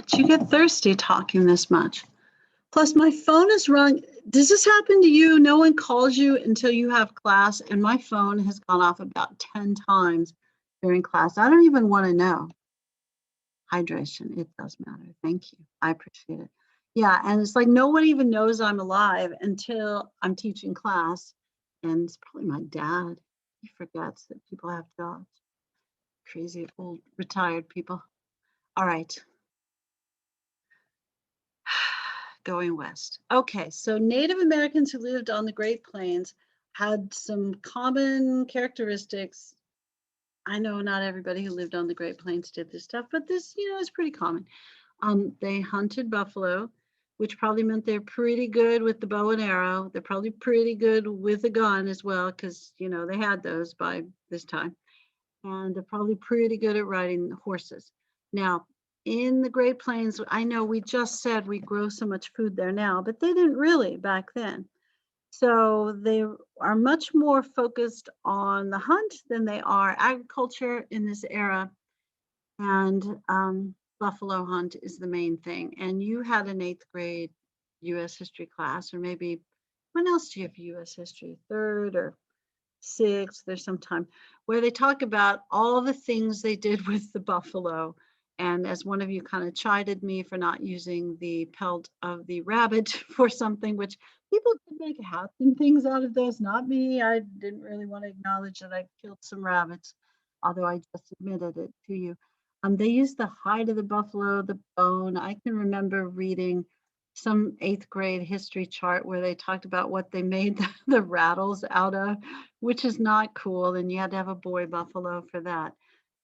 Did you get thirsty talking this much? Plus, my phone is rung. Does this happen to you? No one calls you until you have class, and my phone has gone off about 10 times during class. I don't even want to know. Hydration, it does matter. Thank you. I appreciate it. Yeah, and it's like no one even knows I'm alive until I'm teaching class. And it's probably my dad. He forgets that people have jobs. Crazy old retired people. All right. Going west. Okay, so Native Americans who lived on the Great Plains had some common characteristics. I know not everybody who lived on the Great Plains did this stuff, but this, is pretty common. They hunted buffalo, which probably meant they're pretty good with the bow and arrow. They're probably pretty good with a gun as well, because, they had those by this time. And they're probably pretty good at riding horses. Now, in the Great Plains, I know we just said we grow so much food there now, but they didn't really back then. So they are much more focused on the hunt than they are agriculture in this era. And buffalo hunt is the main thing. And you had an 8th grade US history class, or maybe when else do you have US history? 3rd or 6th, there's some time where they talk about all the things they did with the buffalo. And as one of you kind of chided me for not using the pelt of the rabbit for something, which people could make hats and things out of those, not me. I didn't really want to acknowledge that I killed some rabbits, although I just admitted it to you. They used the hide of the buffalo, the bone. I can remember reading some 8th grade history chart where they talked about what they made the rattles out of, which is not cool. And you had to have a boy buffalo for that.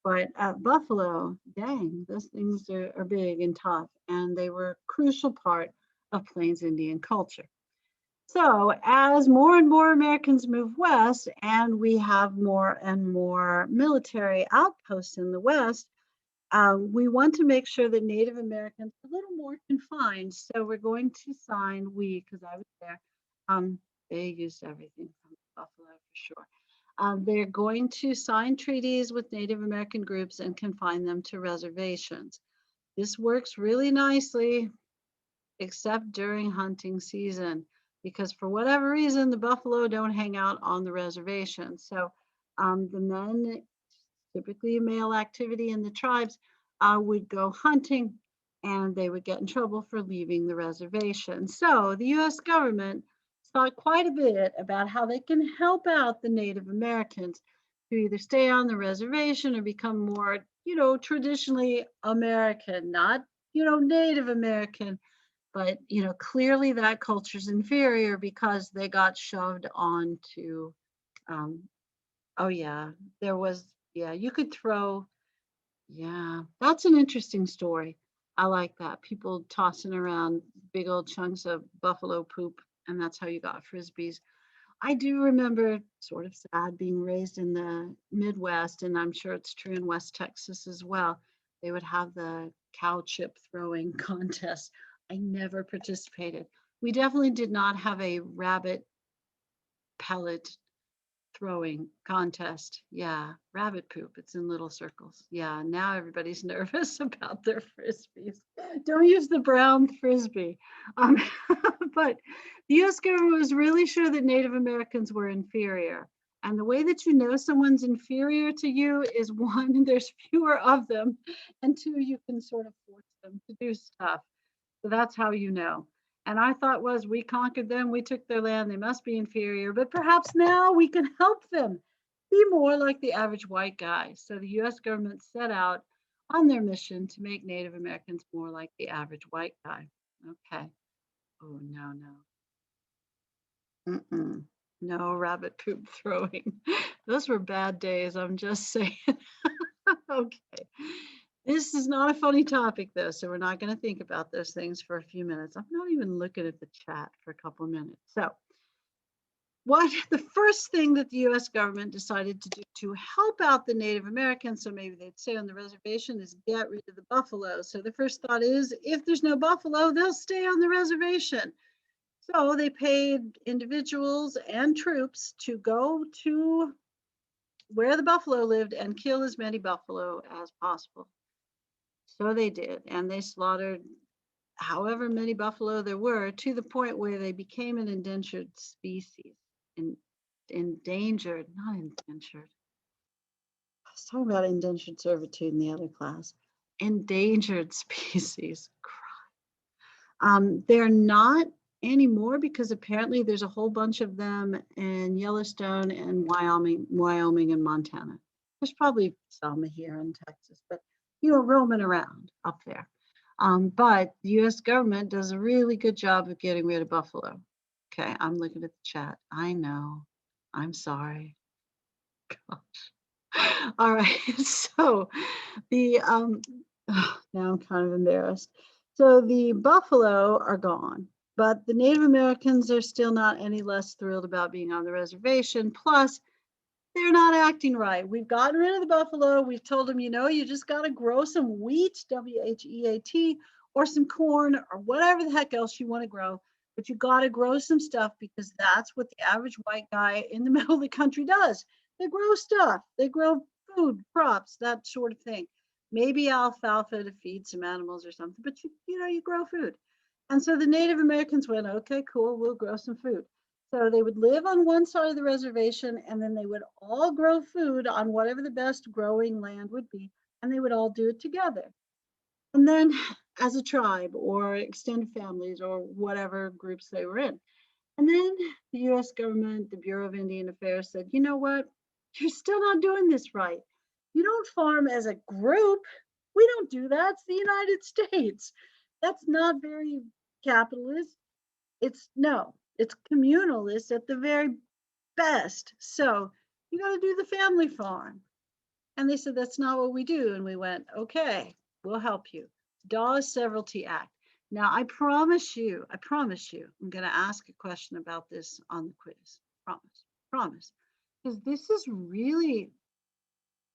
But buffalo, dang, those things are big and tough. And they were a crucial part of Plains Indian culture. So as more and more Americans move west and we have more and more military outposts in the West, we want to make sure that Native Americans are a little more confined. So we're going to sign, because I was there, um, they used everything from Buffalo for sure. They're going to sign treaties with Native American groups and confine them to reservations. This works really nicely, except during hunting season, because for whatever reason, the buffalo don't hang out on the reservation. So the men, typically male activity in the tribes, would go hunting and they would get in trouble for leaving the reservation. So the US government thought quite a bit about how they can help out the Native Americans to either stay on the reservation or become more, traditionally American, not, Native American, but, clearly that culture's inferior because they got shoved onto, um, oh yeah, there was, yeah, you could throw, yeah, that's an interesting story. I like that. People tossing around big old chunks of buffalo poop, and that's how you got frisbees. I do remember, sort of sad, being raised in the Midwest, and I'm sure it's true in West Texas as well. They would have the cow chip throwing contest. I never participated. We definitely did not have a rabbit pellet throwing contest. Yeah, rabbit poop. It's in little circles. Yeah, now everybody's nervous about their frisbees. Don't use the brown frisbee. Um, but the US government was really sure that Native Americans were inferior. And the way that you know someone's inferior to you is one, there's fewer of them, and two, you can sort of force them to do stuff. So that's how you know. And I thought was we conquered them, we took their land, they must be inferior, but perhaps now we can help them be more like the average white guy. So the US government set out on their mission to make Native Americans more like the average white guy. Okay. Oh, no, no. Mm-mm. No rabbit poop throwing. Those were bad days, I'm just saying. Okay. This is not a funny topic, though, so we're not going to think about those things for a few minutes. I'm not even looking at the chat for a couple of minutes. So, what the first thing that the US government decided to do to help out the Native Americans, so maybe they'd stay on the reservation, is get rid of the buffalo. So, the first thought is if there's no buffalo, they'll stay on the reservation. So, they paid individuals and troops to go to where the buffalo lived and kill as many buffalo as possible. So they did, and they slaughtered however many buffalo there were to the point where they became an endangered species. In, endangered, not indentured. I was talking about indentured servitude in the other class. Endangered species. They're not anymore because apparently there's a whole bunch of them in Yellowstone and Wyoming and Montana. There's probably some here in Texas, but roaming around up there. But the US government does a really good job of getting rid of buffalo. Okay, I'm looking at the chat. I know. I'm sorry. Gosh. All right. So the now I'm kind of embarrassed. So the buffalo are gone, but the Native Americans are still not any less thrilled about being on the reservation. Plus, they're not acting right. We've gotten rid of the buffalo. We've told them, you just got to grow some wheat, WHEAT, or some corn, or whatever the heck else you want to grow. But you got to grow some stuff because that's what the average white guy in the middle of the country does. They grow stuff. They grow food, crops, that sort of thing. Maybe alfalfa to feed some animals or something, but you grow food. And so the Native Americans went, okay, cool, we'll grow some food. So they would live on one side of the reservation and then they would all grow food on whatever the best growing land would be, and they would all do it together. And then as a tribe or extended families or whatever groups they were in. And then the US government, the Bureau of Indian Affairs said, you know what? You're still not doing this right. You don't farm as a group. We don't do that. It's the United States. That's not very capitalist. It's communalist at the very best. So you got to do the family farm. And they said, that's not what we do. And we went, okay, we'll help you. Dawes Severalty Act. Now, I promise you, I'm going to ask a question about this on the quiz. Promise. Because this is really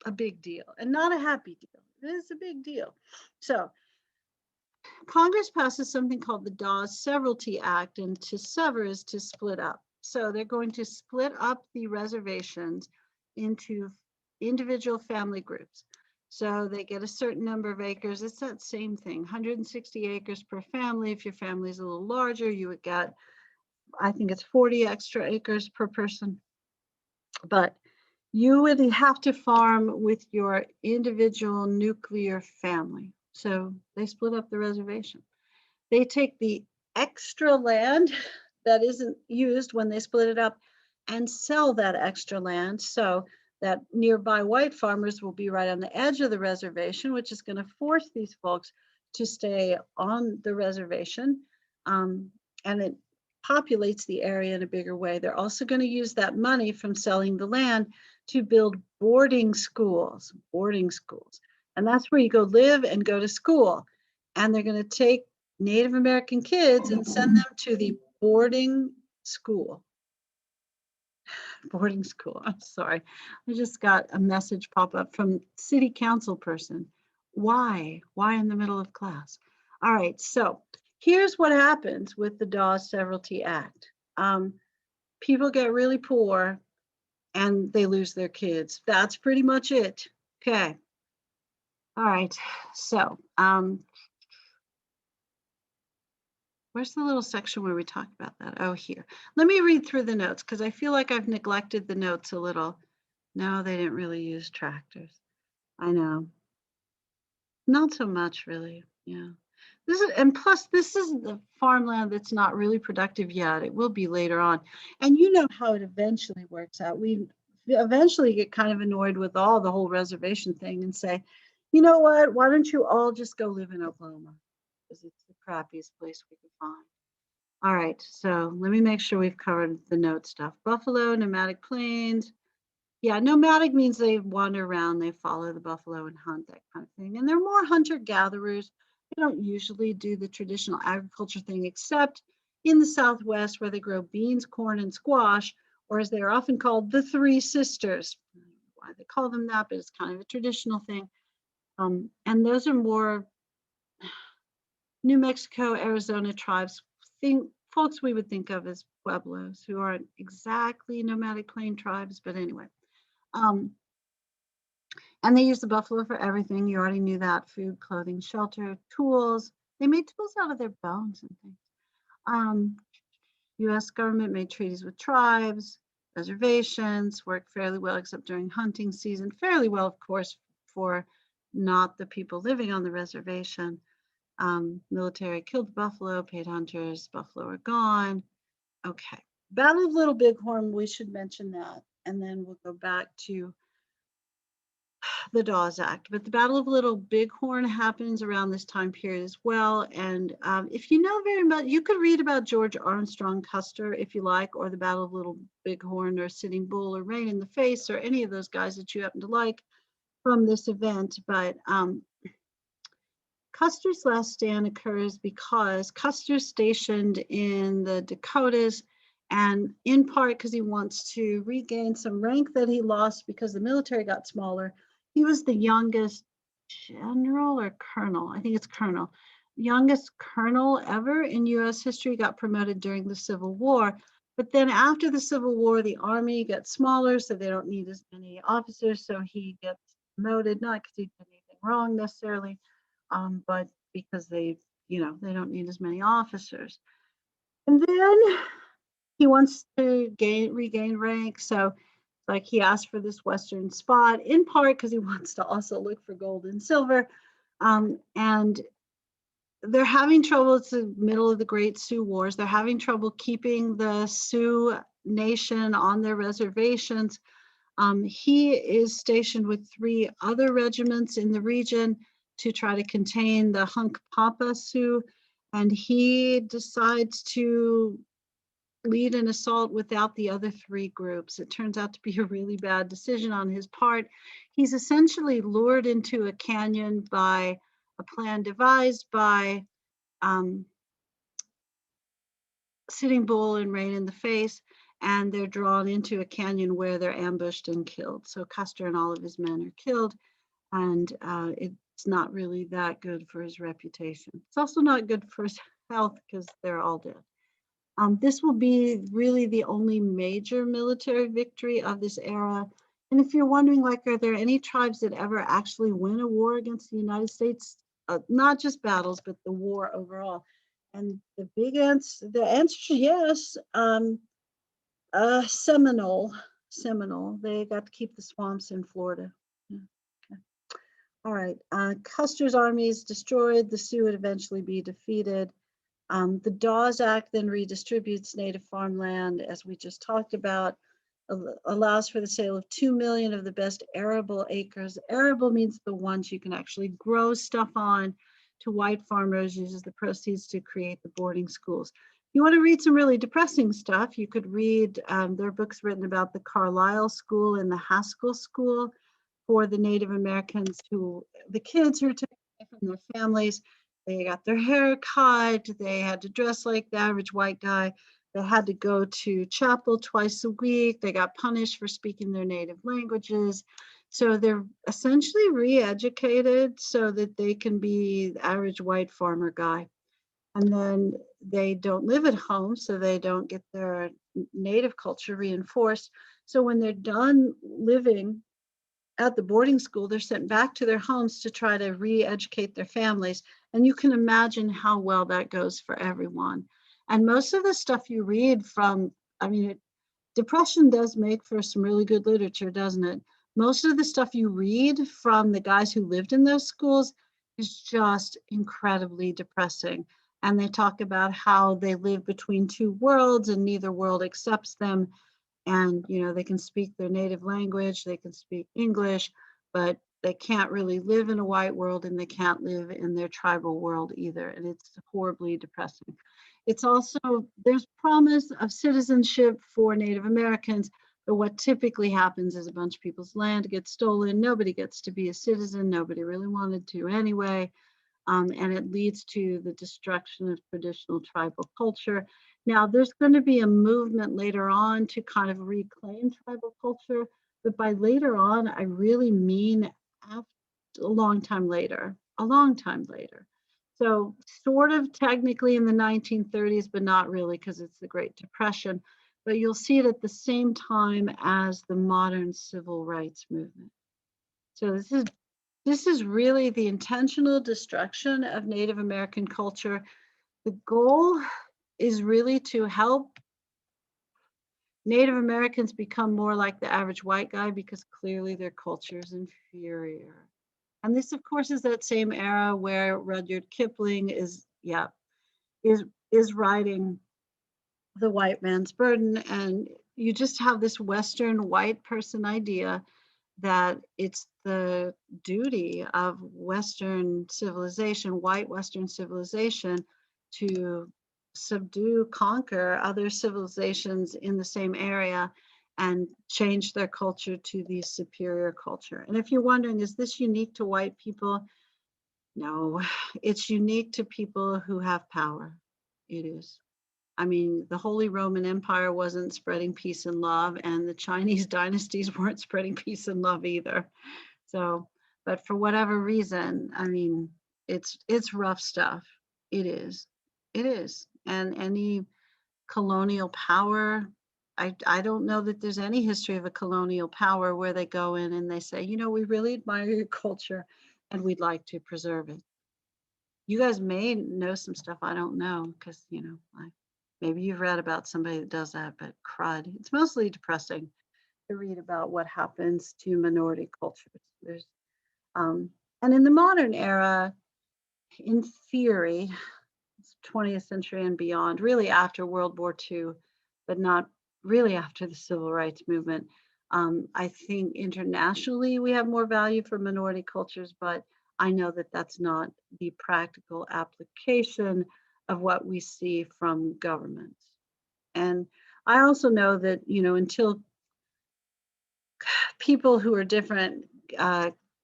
a big deal and not a happy deal. It is a big deal. So, Congress passes something called the Dawes Severalty Act, and to sever is to split up. So, they're going to split up the reservations into individual family groups. So they get a certain number of acres. It's that same thing, 160 acres per family. If your family is a little larger, you would get, I think it's 40 extra acres per person. But you would have to farm with your individual nuclear family. So they split up the reservation. They take the extra land that isn't used when they split it up and sell that extra land. So that nearby white farmers will be right on the edge of the reservation, which is going to force these folks to stay on the reservation. And it populates the area in a bigger way. They're also going to use that money from selling the land to build boarding schools. And that's where you go live and go to school. And they're going to take Native American kids and send them to the boarding school. Boarding school. I'm sorry. I just got a message pop up from city council person. Why? Why in the middle of class? All right. So here's what happens with the Dawes Severalty Act. People get really poor and they lose their kids. That's pretty much it. Okay. All right. So where's the little section where we talk about that? Oh, here. Let me read through the notes because I feel like I've neglected the notes a little. No, they didn't really use tractors. I know. Not so much, really. Yeah. This is, and plus, this is the farmland that's not really productive yet. It will be later on. And you know how it eventually works out. We eventually get kind of annoyed with all the whole reservation thing and say, you know what? Why don't you all just go live in Oklahoma? Because it's the crappiest place we could find. All right, so let me make sure we've covered the note stuff. Buffalo, nomadic plains. Yeah, nomadic means they wander around, they follow the buffalo and hunt, that kind of thing. And they're more hunter-gatherers. They don't usually do the traditional agriculture thing, except in the Southwest where they grow beans, corn, and squash, or as they're often called, the Three Sisters. I don't know why they call them that, but it's kind of a traditional thing. And those are more New Mexico, Arizona tribes, folks we would think of as Pueblos, who aren't exactly nomadic plain tribes, but anyway. And they use the buffalo for everything. You already knew that: food, clothing, shelter, tools. They made tools out of their bones and things. U.S. government made treaties with tribes, reservations, worked fairly well, except during hunting season. Fairly well, of course, for not the people living on the reservation. Military killed the buffalo, paid hunters, buffalo are gone. Okay. Battle of Little Bighorn, we should mention that. And then we'll go back to the Dawes Act. But the Battle of Little Bighorn happens around this time period as well. And if you know very much, you could read about George Armstrong Custer if you like, or the Battle of Little Bighorn, or Sitting Bull, or Rain in the Face, or any of those guys that you happen to like from this event. But Custer's last stand occurs because Custer's stationed in the Dakotas, and in part because he wants to regain some rank that he lost because the military got smaller. He was the youngest general or colonel, I think it's colonel, youngest colonel ever in US history, got promoted during the Civil War. But then after the Civil War, the Army gets smaller, so they don't need as many officers, so he gets promoted, not because he did anything wrong necessarily, but because they don't need as many officers. And then he wants to regain rank, so like he asked for this western spot, in part because he wants to also look for gold and silver. And they're having trouble. It's the middle of the Great Sioux Wars. They're having trouble keeping the Sioux Nation on their reservations. He is stationed with 3 other regiments in the region to try to contain the Hunkpapa Sioux, and he decides to lead an assault without the other 3 groups. It turns out to be a really bad decision on his part. He's essentially lured into a canyon by a plan devised by um, Sitting Bull and Rain in the Face, and they're drawn into a canyon where they're ambushed and killed. So Custer and all of his men are killed, and it's not really that good for his reputation. It's also not good for his health because they're all dead. This will be really the only major military victory of this era. And if you're wondering, like, are there any tribes that ever actually win a war against the United States? Not just battles, but the war overall. And the answer is yes. Seminole. They got to keep the swamps in Florida. Yeah, okay. All right. Custer's army is destroyed. The Sioux would eventually be defeated. The Dawes Act then redistributes native farmland, as we just talked about, allows for the sale of 2 million of the best arable acres. Arable means the ones you can actually grow stuff on, to white farmers, uses the proceeds to create the boarding schools. If you want to read some really depressing stuff, you could read, there are books written about the Carlisle School and the Haskell School for the Native Americans the kids who are taken away from their families. They got their hair cut, they had to dress like the average white guy, they had to go to chapel twice a week, they got punished for speaking their native languages. So they're essentially re-educated so that they can be the average white farmer guy. And then they don't live at home, so they don't get their native culture reinforced. So when they're done living at the boarding school, they're sent back to their homes to try to re-educate their families. And you can imagine how well that goes for everyone. And most of the stuff you read from, depression does make for some really good literature, doesn't it? Most of the stuff you read from the guys who lived in those schools is just incredibly depressing. And they talk about how they live between two worlds and neither world accepts them. And they can speak their native language, they can speak English, but they can't really live in a white world, and they can't live in their tribal world either, and it's horribly depressing. It's also, there's promise of citizenship for Native Americans, but what typically happens is a bunch of people's land gets stolen, nobody gets to be a citizen, nobody really wanted to anyway, and it leads to the destruction of traditional tribal culture. Now, there's going to be a movement later on to kind of reclaim tribal culture, but by later on, I really mean after, a long time later, a long time later. So sort of technically in the 1930s, but not really because it's the Great Depression, but you'll see it at the same time as the modern civil rights movement. So this is really the intentional destruction of Native American culture. The goal is really to help Native Americans become more like the average white guy because clearly their culture is inferior. And this, of course, is that same era where Rudyard Kipling is writing The White Man's Burden. And you just have this Western white person idea that it's the duty of Western civilization, white Western civilization, to subdue, conquer other civilizations in the same area and change their culture to the superior culture. And if you're wondering, is this unique to white people? No, it's unique to people who have power. It is. I mean, the Holy Roman Empire wasn't spreading peace and love, and the Chinese dynasties weren't spreading peace and love either. So, but for whatever reason, I mean, it's rough stuff. It is. It is. And any colonial power, I don't know that there's any history of a colonial power where they go in and they say, we really admire your culture and we'd like to preserve it. You guys may know some stuff I don't know because, maybe you've read about somebody that does that, but crud. It's mostly depressing to read about what happens to minority cultures. And in the modern era, in theory, 20th century and beyond, really after World War II, but not really after the Civil Rights Movement, I think internationally we have more value for minority cultures, but I know that that's not the practical application of what we see from governments. And I also know that, until people who are different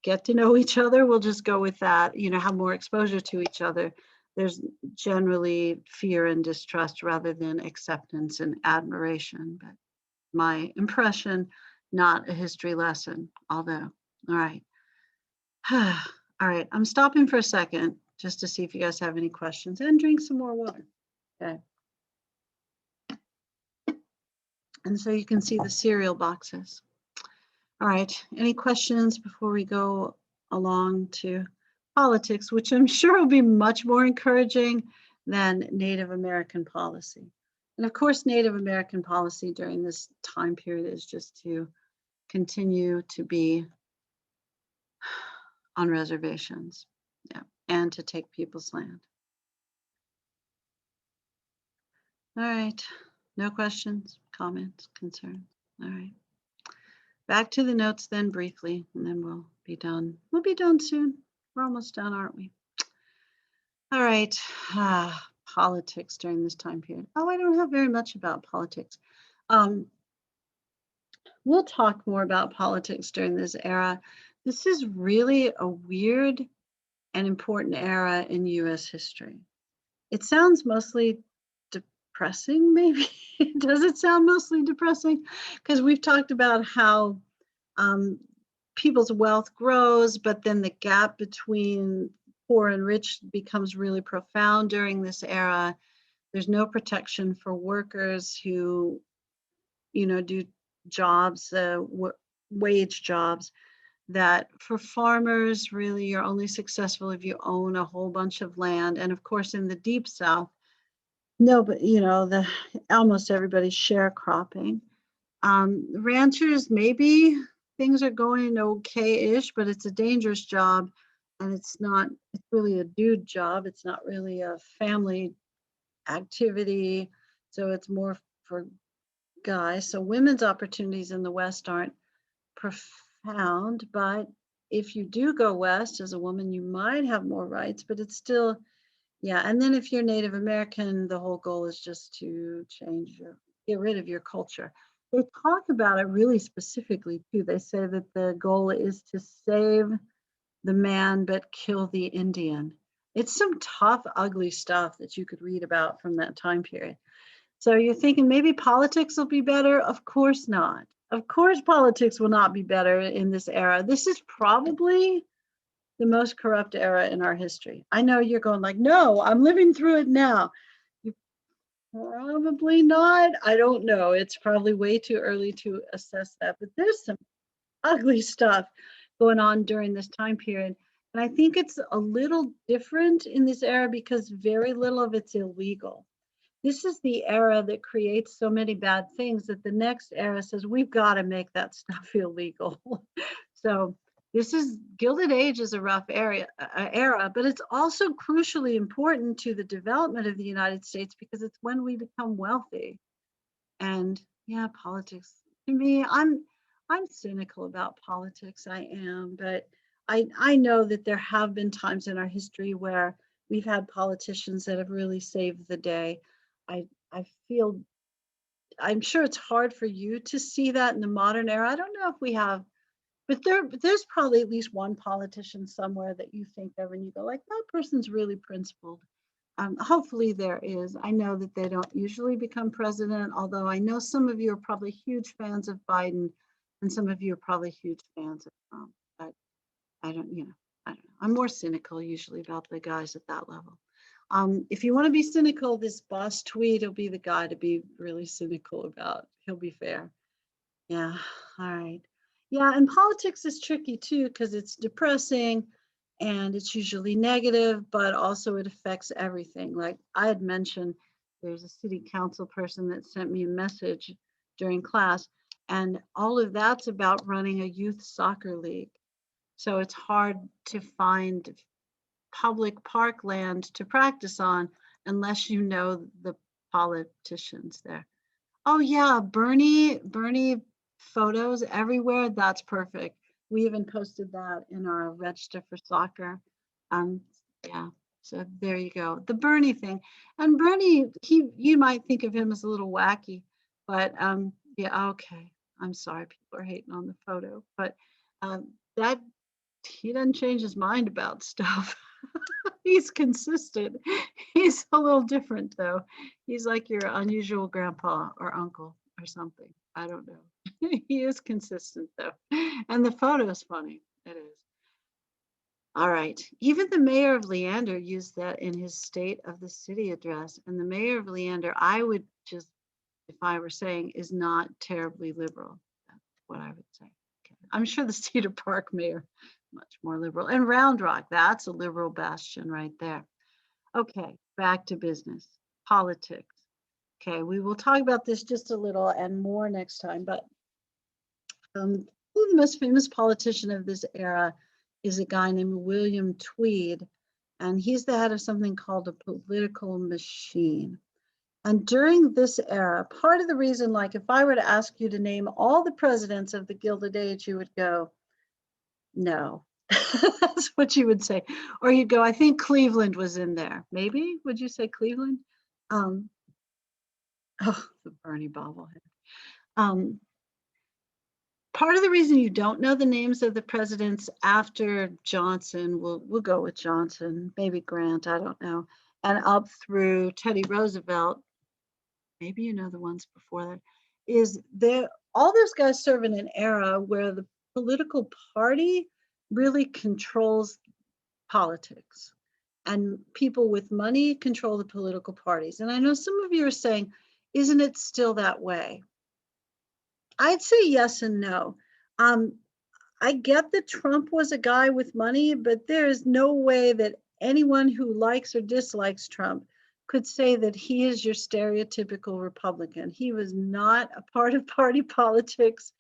get to know each other, we'll just go with that, have more exposure to each other. there's generally fear and distrust rather than acceptance and admiration. But my impression, not a history lesson, although, all right. All right, I'm stopping for a second just to see if you guys have any questions and drink some more water. Okay. And so you can see the cereal boxes. All right, any questions before we go along to politics, which I'm sure will be much more encouraging than Native American policy. And of course, Native American policy during this time period is just to continue to be on reservations, yeah, and to take people's land. All right, no questions, comments, concerns. All right. Back to the notes then briefly, and then we'll be done. We'll be done soon. We're almost done, aren't we? All right. Politics during this time period. Oh, I don't have very much about politics. We'll talk more about politics during this era. This is really a weird and important era in US history. It sounds mostly depressing, maybe. Does it sound mostly depressing? Because we've talked about how people's wealth grows, but then the gap between poor and rich becomes really profound during this era. There's no protection for workers who, do jobs, wage jobs. That for farmers, really, you're only successful if you own a whole bunch of land. And of course, in the deep South, no, but almost everybody's sharecropping. Ranchers, maybe things are going okay-ish, but it's a dangerous job, and it's really a dude job. It's not really a family activity, so it's more for guys. So women's opportunities in the West aren't profound, but if you do go West as a woman, you might have more rights, but it's still, yeah. And then if you're Native American, the whole goal is just to get rid of your culture. They talk about it really specifically too. They say that the goal is to save the man but kill the Indian. It's some tough, ugly stuff that you could read about from that time period. So you're thinking maybe politics will be better? Of course not. Of course, politics will not be better in this era. This is probably the most corrupt era in our history. I know you're going like, no, I'm living through it now. You probably not. I don't know. It's probably way too early to assess that, but there's some ugly stuff going on during this time period. And I think it's a little different in this era because very little of it's illegal. This is the era that creates so many bad things that the next era says, we've got to make that stuff illegal. So this is Gilded Age is a rough era, but it's also crucially important to the development of the United States because it's when we become wealthy. And yeah, politics, to me, I'm cynical about politics. I am, but I know that there have been times in our history where we've had politicians that have really saved the day. I feel, I'm sure it's hard for you to see that in the modern era. I don't know if we have, but there's probably at least one politician somewhere that you think of and you go like, that person's really principled. Hopefully there is. I know that they don't usually become president, although I know some of you are probably huge fans of Biden and some of you are probably huge fans of Trump. But I don't know. I'm more cynical usually about the guys at that level. If you want to be cynical, this boss Tweed will be the guy to be really cynical about. He'll be fair. Yeah. All right. Yeah. And politics is tricky too, because it's depressing and it's usually negative, but also it affects everything. Like I had mentioned, there's a city council person that sent me a message during class, and all of that's about running a youth soccer league. So it's hard to find public parkland to practice on unless you know the politicians there. Oh yeah, Bernie photos everywhere. That's perfect. We even posted that in our register for soccer. Um, yeah, so there you go. The Bernie thing. And Bernie, you might think of him as a little wacky, but yeah, okay. I'm sorry people are hating on the photo, but that he doesn't change his mind about stuff. He's consistent. He's a little different though. He's like your unusual grandpa or uncle or something. I don't know. He is consistent though. And the photo's funny. It is. All right. Even the mayor of Leander used that in his State of the City address. And the mayor of Leander, I would just, if I were saying, is not terribly liberal. That's what I would say. Okay. I'm sure the Cedar Park mayor, much more liberal. And Round Rock, that's a liberal bastion right there. Okay, back to business, politics. Okay, we will talk about this just a little and more next time, but the most famous politician of this era is a guy named William Tweed, and he's the head of something called a political machine. And during this era, part of the reason, like if I were to ask you to name all the presidents of the Gilded Age, you would go, no. That's what you would say. Or you'd go, I think Cleveland was in there. Maybe, would you say Cleveland? Oh, the Bernie bobblehead. Part of the reason you don't know the names of the presidents after Johnson, we'll go with Johnson, maybe Grant, I don't know, and up through Teddy Roosevelt, maybe you know the ones before that, is there, all those guys serve in an era where the political party really controls politics and people with money control the political parties. And I know some of you are saying, isn't it still that way? I'd say yes and no. I get that Trump was a guy with money, but there is no way that anyone who likes or dislikes Trump could say that he is your stereotypical Republican. He was not a part of party politics.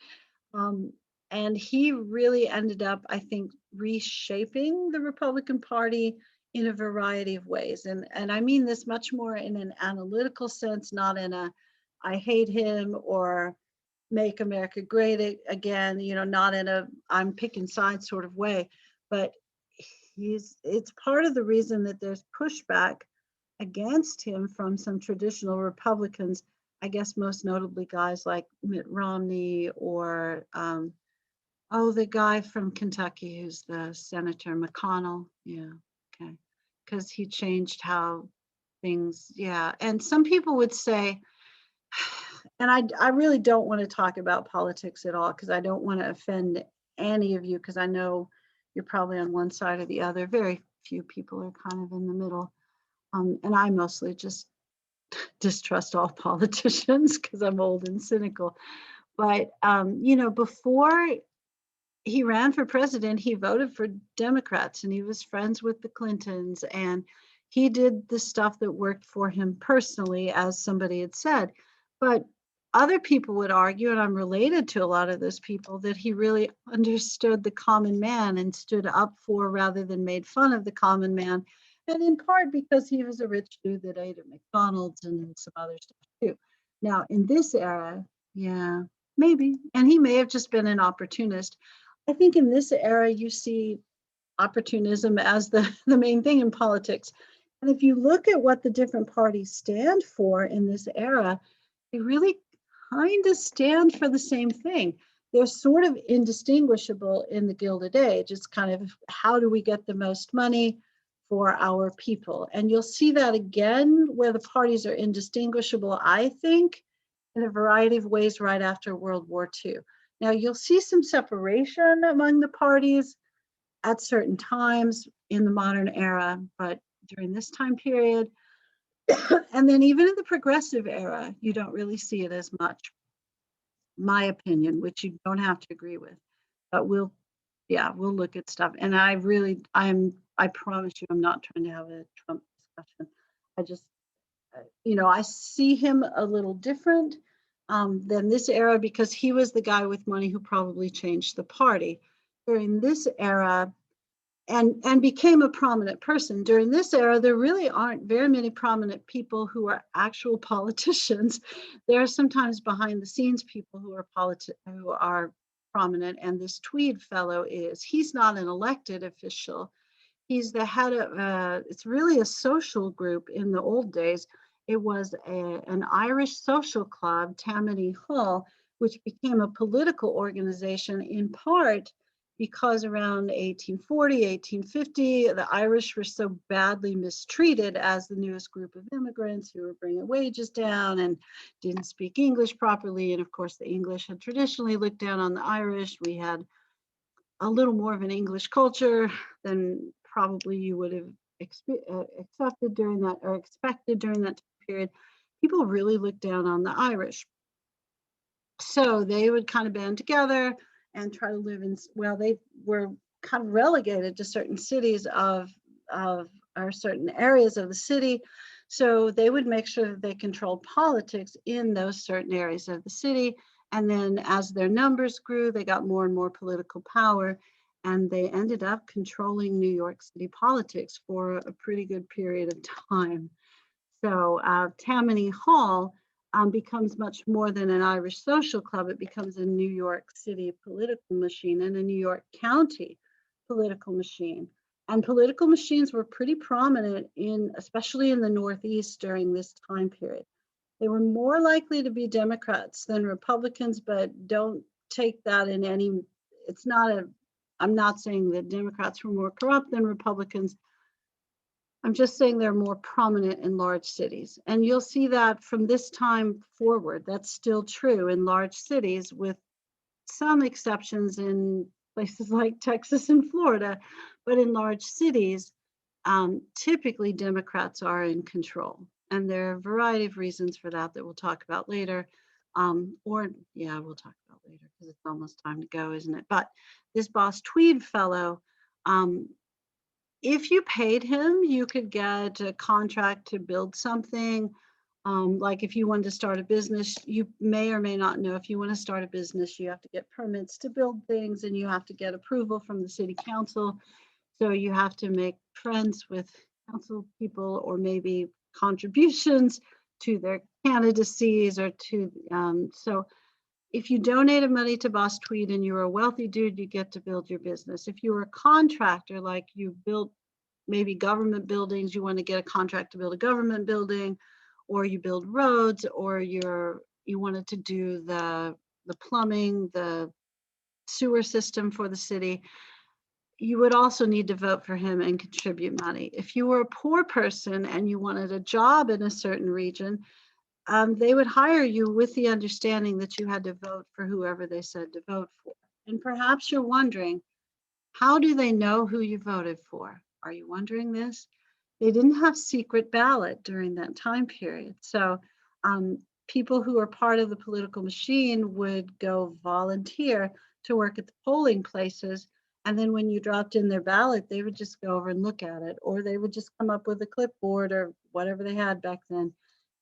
And he really ended up, I think, reshaping the Republican Party in a variety of ways. And I mean this much more in an analytical sense, not in a, I hate him or make America great again, you know, not in a I'm picking sides sort of way, but it's part of the reason that there's pushback against him from some traditional Republicans, I guess most notably guys like Mitt Romney or the guy from Kentucky who's the Senator McConnell. Yeah, okay. Because he changed how things, yeah. And some people would say, and I really don't want to talk about politics at all because I don't want to offend any of you because I know you're probably on one side or the other. Very few people are kind of in the middle. And I mostly just distrust all politicians because I'm old and cynical. But, you know, before he ran for president, he voted for Democrats and he was friends with the Clintons and he did the stuff that worked for him personally, as somebody had said. But other people would argue, and I'm related to a lot of those people, that he really understood the common man and stood up for rather than made fun of the common man. And in part because he was a rich dude that ate at McDonald's and some other stuff too. Now, in this era, yeah, maybe. And he may have just been an opportunist. I think in this era, you see opportunism as the main thing in politics. And if you look at what the different parties stand for in this era, they really kind of stand for the same thing. They're sort of indistinguishable in the Gilded Age. It's kind of how do we get the most money for our people? And you'll see that again where the parties are indistinguishable, I think, in a variety of ways right after World War II. Now, you'll see some separation among the parties at certain times in the modern era, but during this time period, and then even in the progressive era, you don't really see it as much, my opinion, which you don't have to agree with, but we'll look at stuff. And I promise you, I'm not trying to have a Trump discussion. I just, you know, I see him a little different than this era because he was the guy with money who probably changed the party. During this era, and became a prominent person. During this era, there really aren't very many prominent people who are actual politicians. There are sometimes behind the scenes people who are prominent, and this Tweed fellow is. He's not an elected official. He's the head of, it's really a social group in the old days. It was an Irish social club, Tammany Hall, which became a political organization in part because around 1840, 1850, the Irish were so badly mistreated as the newest group of immigrants who were bringing wages down and didn't speak English properly. And of course, the English had traditionally looked down on the Irish. We had a little more of an English culture than probably you would have accepted during that or expected during that period. People really looked down on the Irish. So they would kind of band together and try to live in, well, they were kind of relegated to certain cities or certain areas of the city. So they would make sure that they controlled politics in those certain areas of the city. And then as their numbers grew, they got more and more political power. And they ended up controlling New York City politics for a pretty good period of time. So Tammany Hall becomes much more than an Irish social club. It becomes a New York City political machine and a New York County political machine. And political machines were pretty prominent especially in the Northeast during this time period. They were more likely to be Democrats than Republicans, but don't take that in any, I'm not saying that Democrats were more corrupt than Republicans. I'm just saying they're more prominent in large cities. And you'll see that from this time forward, that's still true in large cities with some exceptions in places like Texas and Florida. But in large cities, typically Democrats are in control. And there are a variety of reasons for that we'll talk about later. We'll talk about later because it's almost time to go, isn't it? But this Boss Tweed fellow, if you paid him, you could get a contract to build something. Like if you wanted to start a business, you may or may not know if you want to start a business, you have to get permits to build things and you have to get approval from the city council. So you have to make friends with council people or maybe contributions to their candidacies or to, so if you donated money to Boss Tweed and you were a wealthy dude, you get to build your business. If you were a contractor, like you built maybe government buildings, you want to get a contract to build a government building, or you build roads, or you wanted to do the plumbing, the sewer system for the city, you would also need to vote for him and contribute money. If you were a poor person and you wanted a job in a certain region, they would hire you with the understanding that you had to vote for whoever they said to vote for. And perhaps you're wondering, how do they know who you voted for? Are you wondering this? They didn't have secret ballot during that time period. So people who are part of the political machine would go volunteer to work at the polling places. And then when you dropped in their ballot, they would just go over and look at it, or they would just come up with a clipboard or whatever they had back then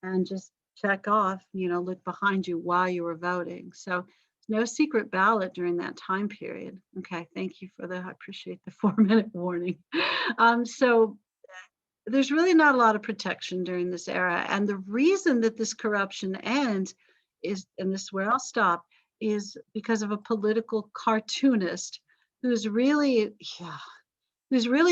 and just check off, look behind you while you were voting. So no secret ballot during that time period. Okay, thank you for that. I appreciate the 4-minute warning. So there's really not a lot of protection during this era. And the reason that this corruption ends is, and this is where I'll stop, is because of a political cartoonist who's really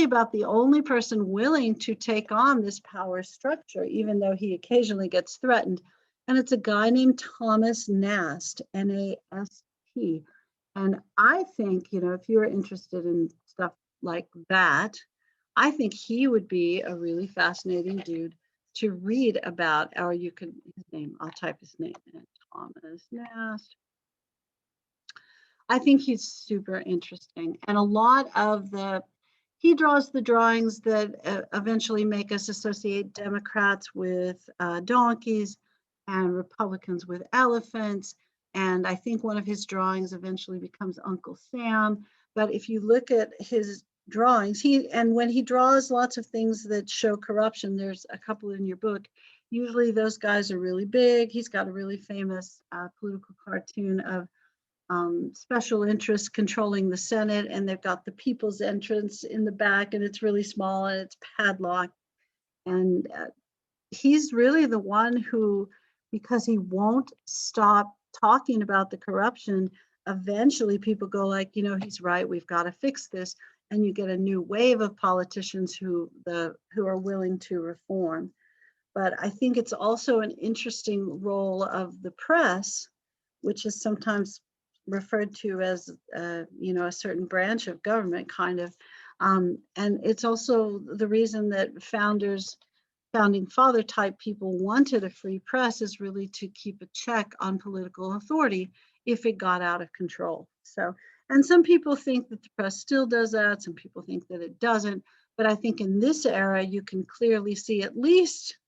about the only person willing to take on this power structure, even though he occasionally gets threatened. And it's a guy named Thomas Nast, N-A-S-T. And I think, if you're interested in stuff like that, I think he would be a really fascinating dude to read about, or you could, I'll type his name in, Thomas Nast. I think he's super interesting. And a lot of he draws the drawings that eventually make us associate Democrats with donkeys and Republicans with elephants. And I think one of his drawings eventually becomes Uncle Sam. But if you look at his drawings, when he draws lots of things that show corruption, there's a couple in your book. Usually those guys are really big. He's got a really famous political cartoon of special interests controlling the Senate, and they've got the People's Entrance in the back, and it's really small and it's padlocked. And he's really the one who, because he won't stop talking about the corruption, eventually people go like, he's right, we've got to fix this. And you get a new wave of politicians who are willing to reform. But I think it's also an interesting role of the press, which is sometimes referred to as, you know, a certain branch of government, kind of. And it's also the reason that founding father type people wanted a free press, is really to keep a check on political authority if it got out of control. So, and some people think that the press still does that, some people think that it doesn't. But I think in this era, you can clearly see at least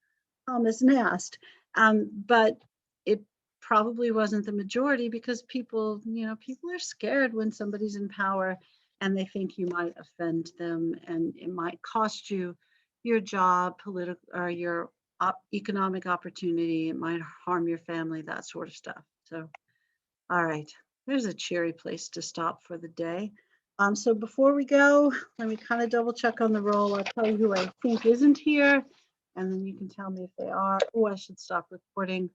Thomas Nast. But it probably wasn't the majority, because people, you know, people are scared when somebody's in power and they think you might offend them and it might cost you your job, political, or your economic opportunity. It might harm your family, that sort of stuff. So, all right, there's a cheery place to stop for the day. So before we go, let me kind of double check on the roll. I'll tell you who I think isn't here, and then you can tell me if they are. Oh, I should stop recording.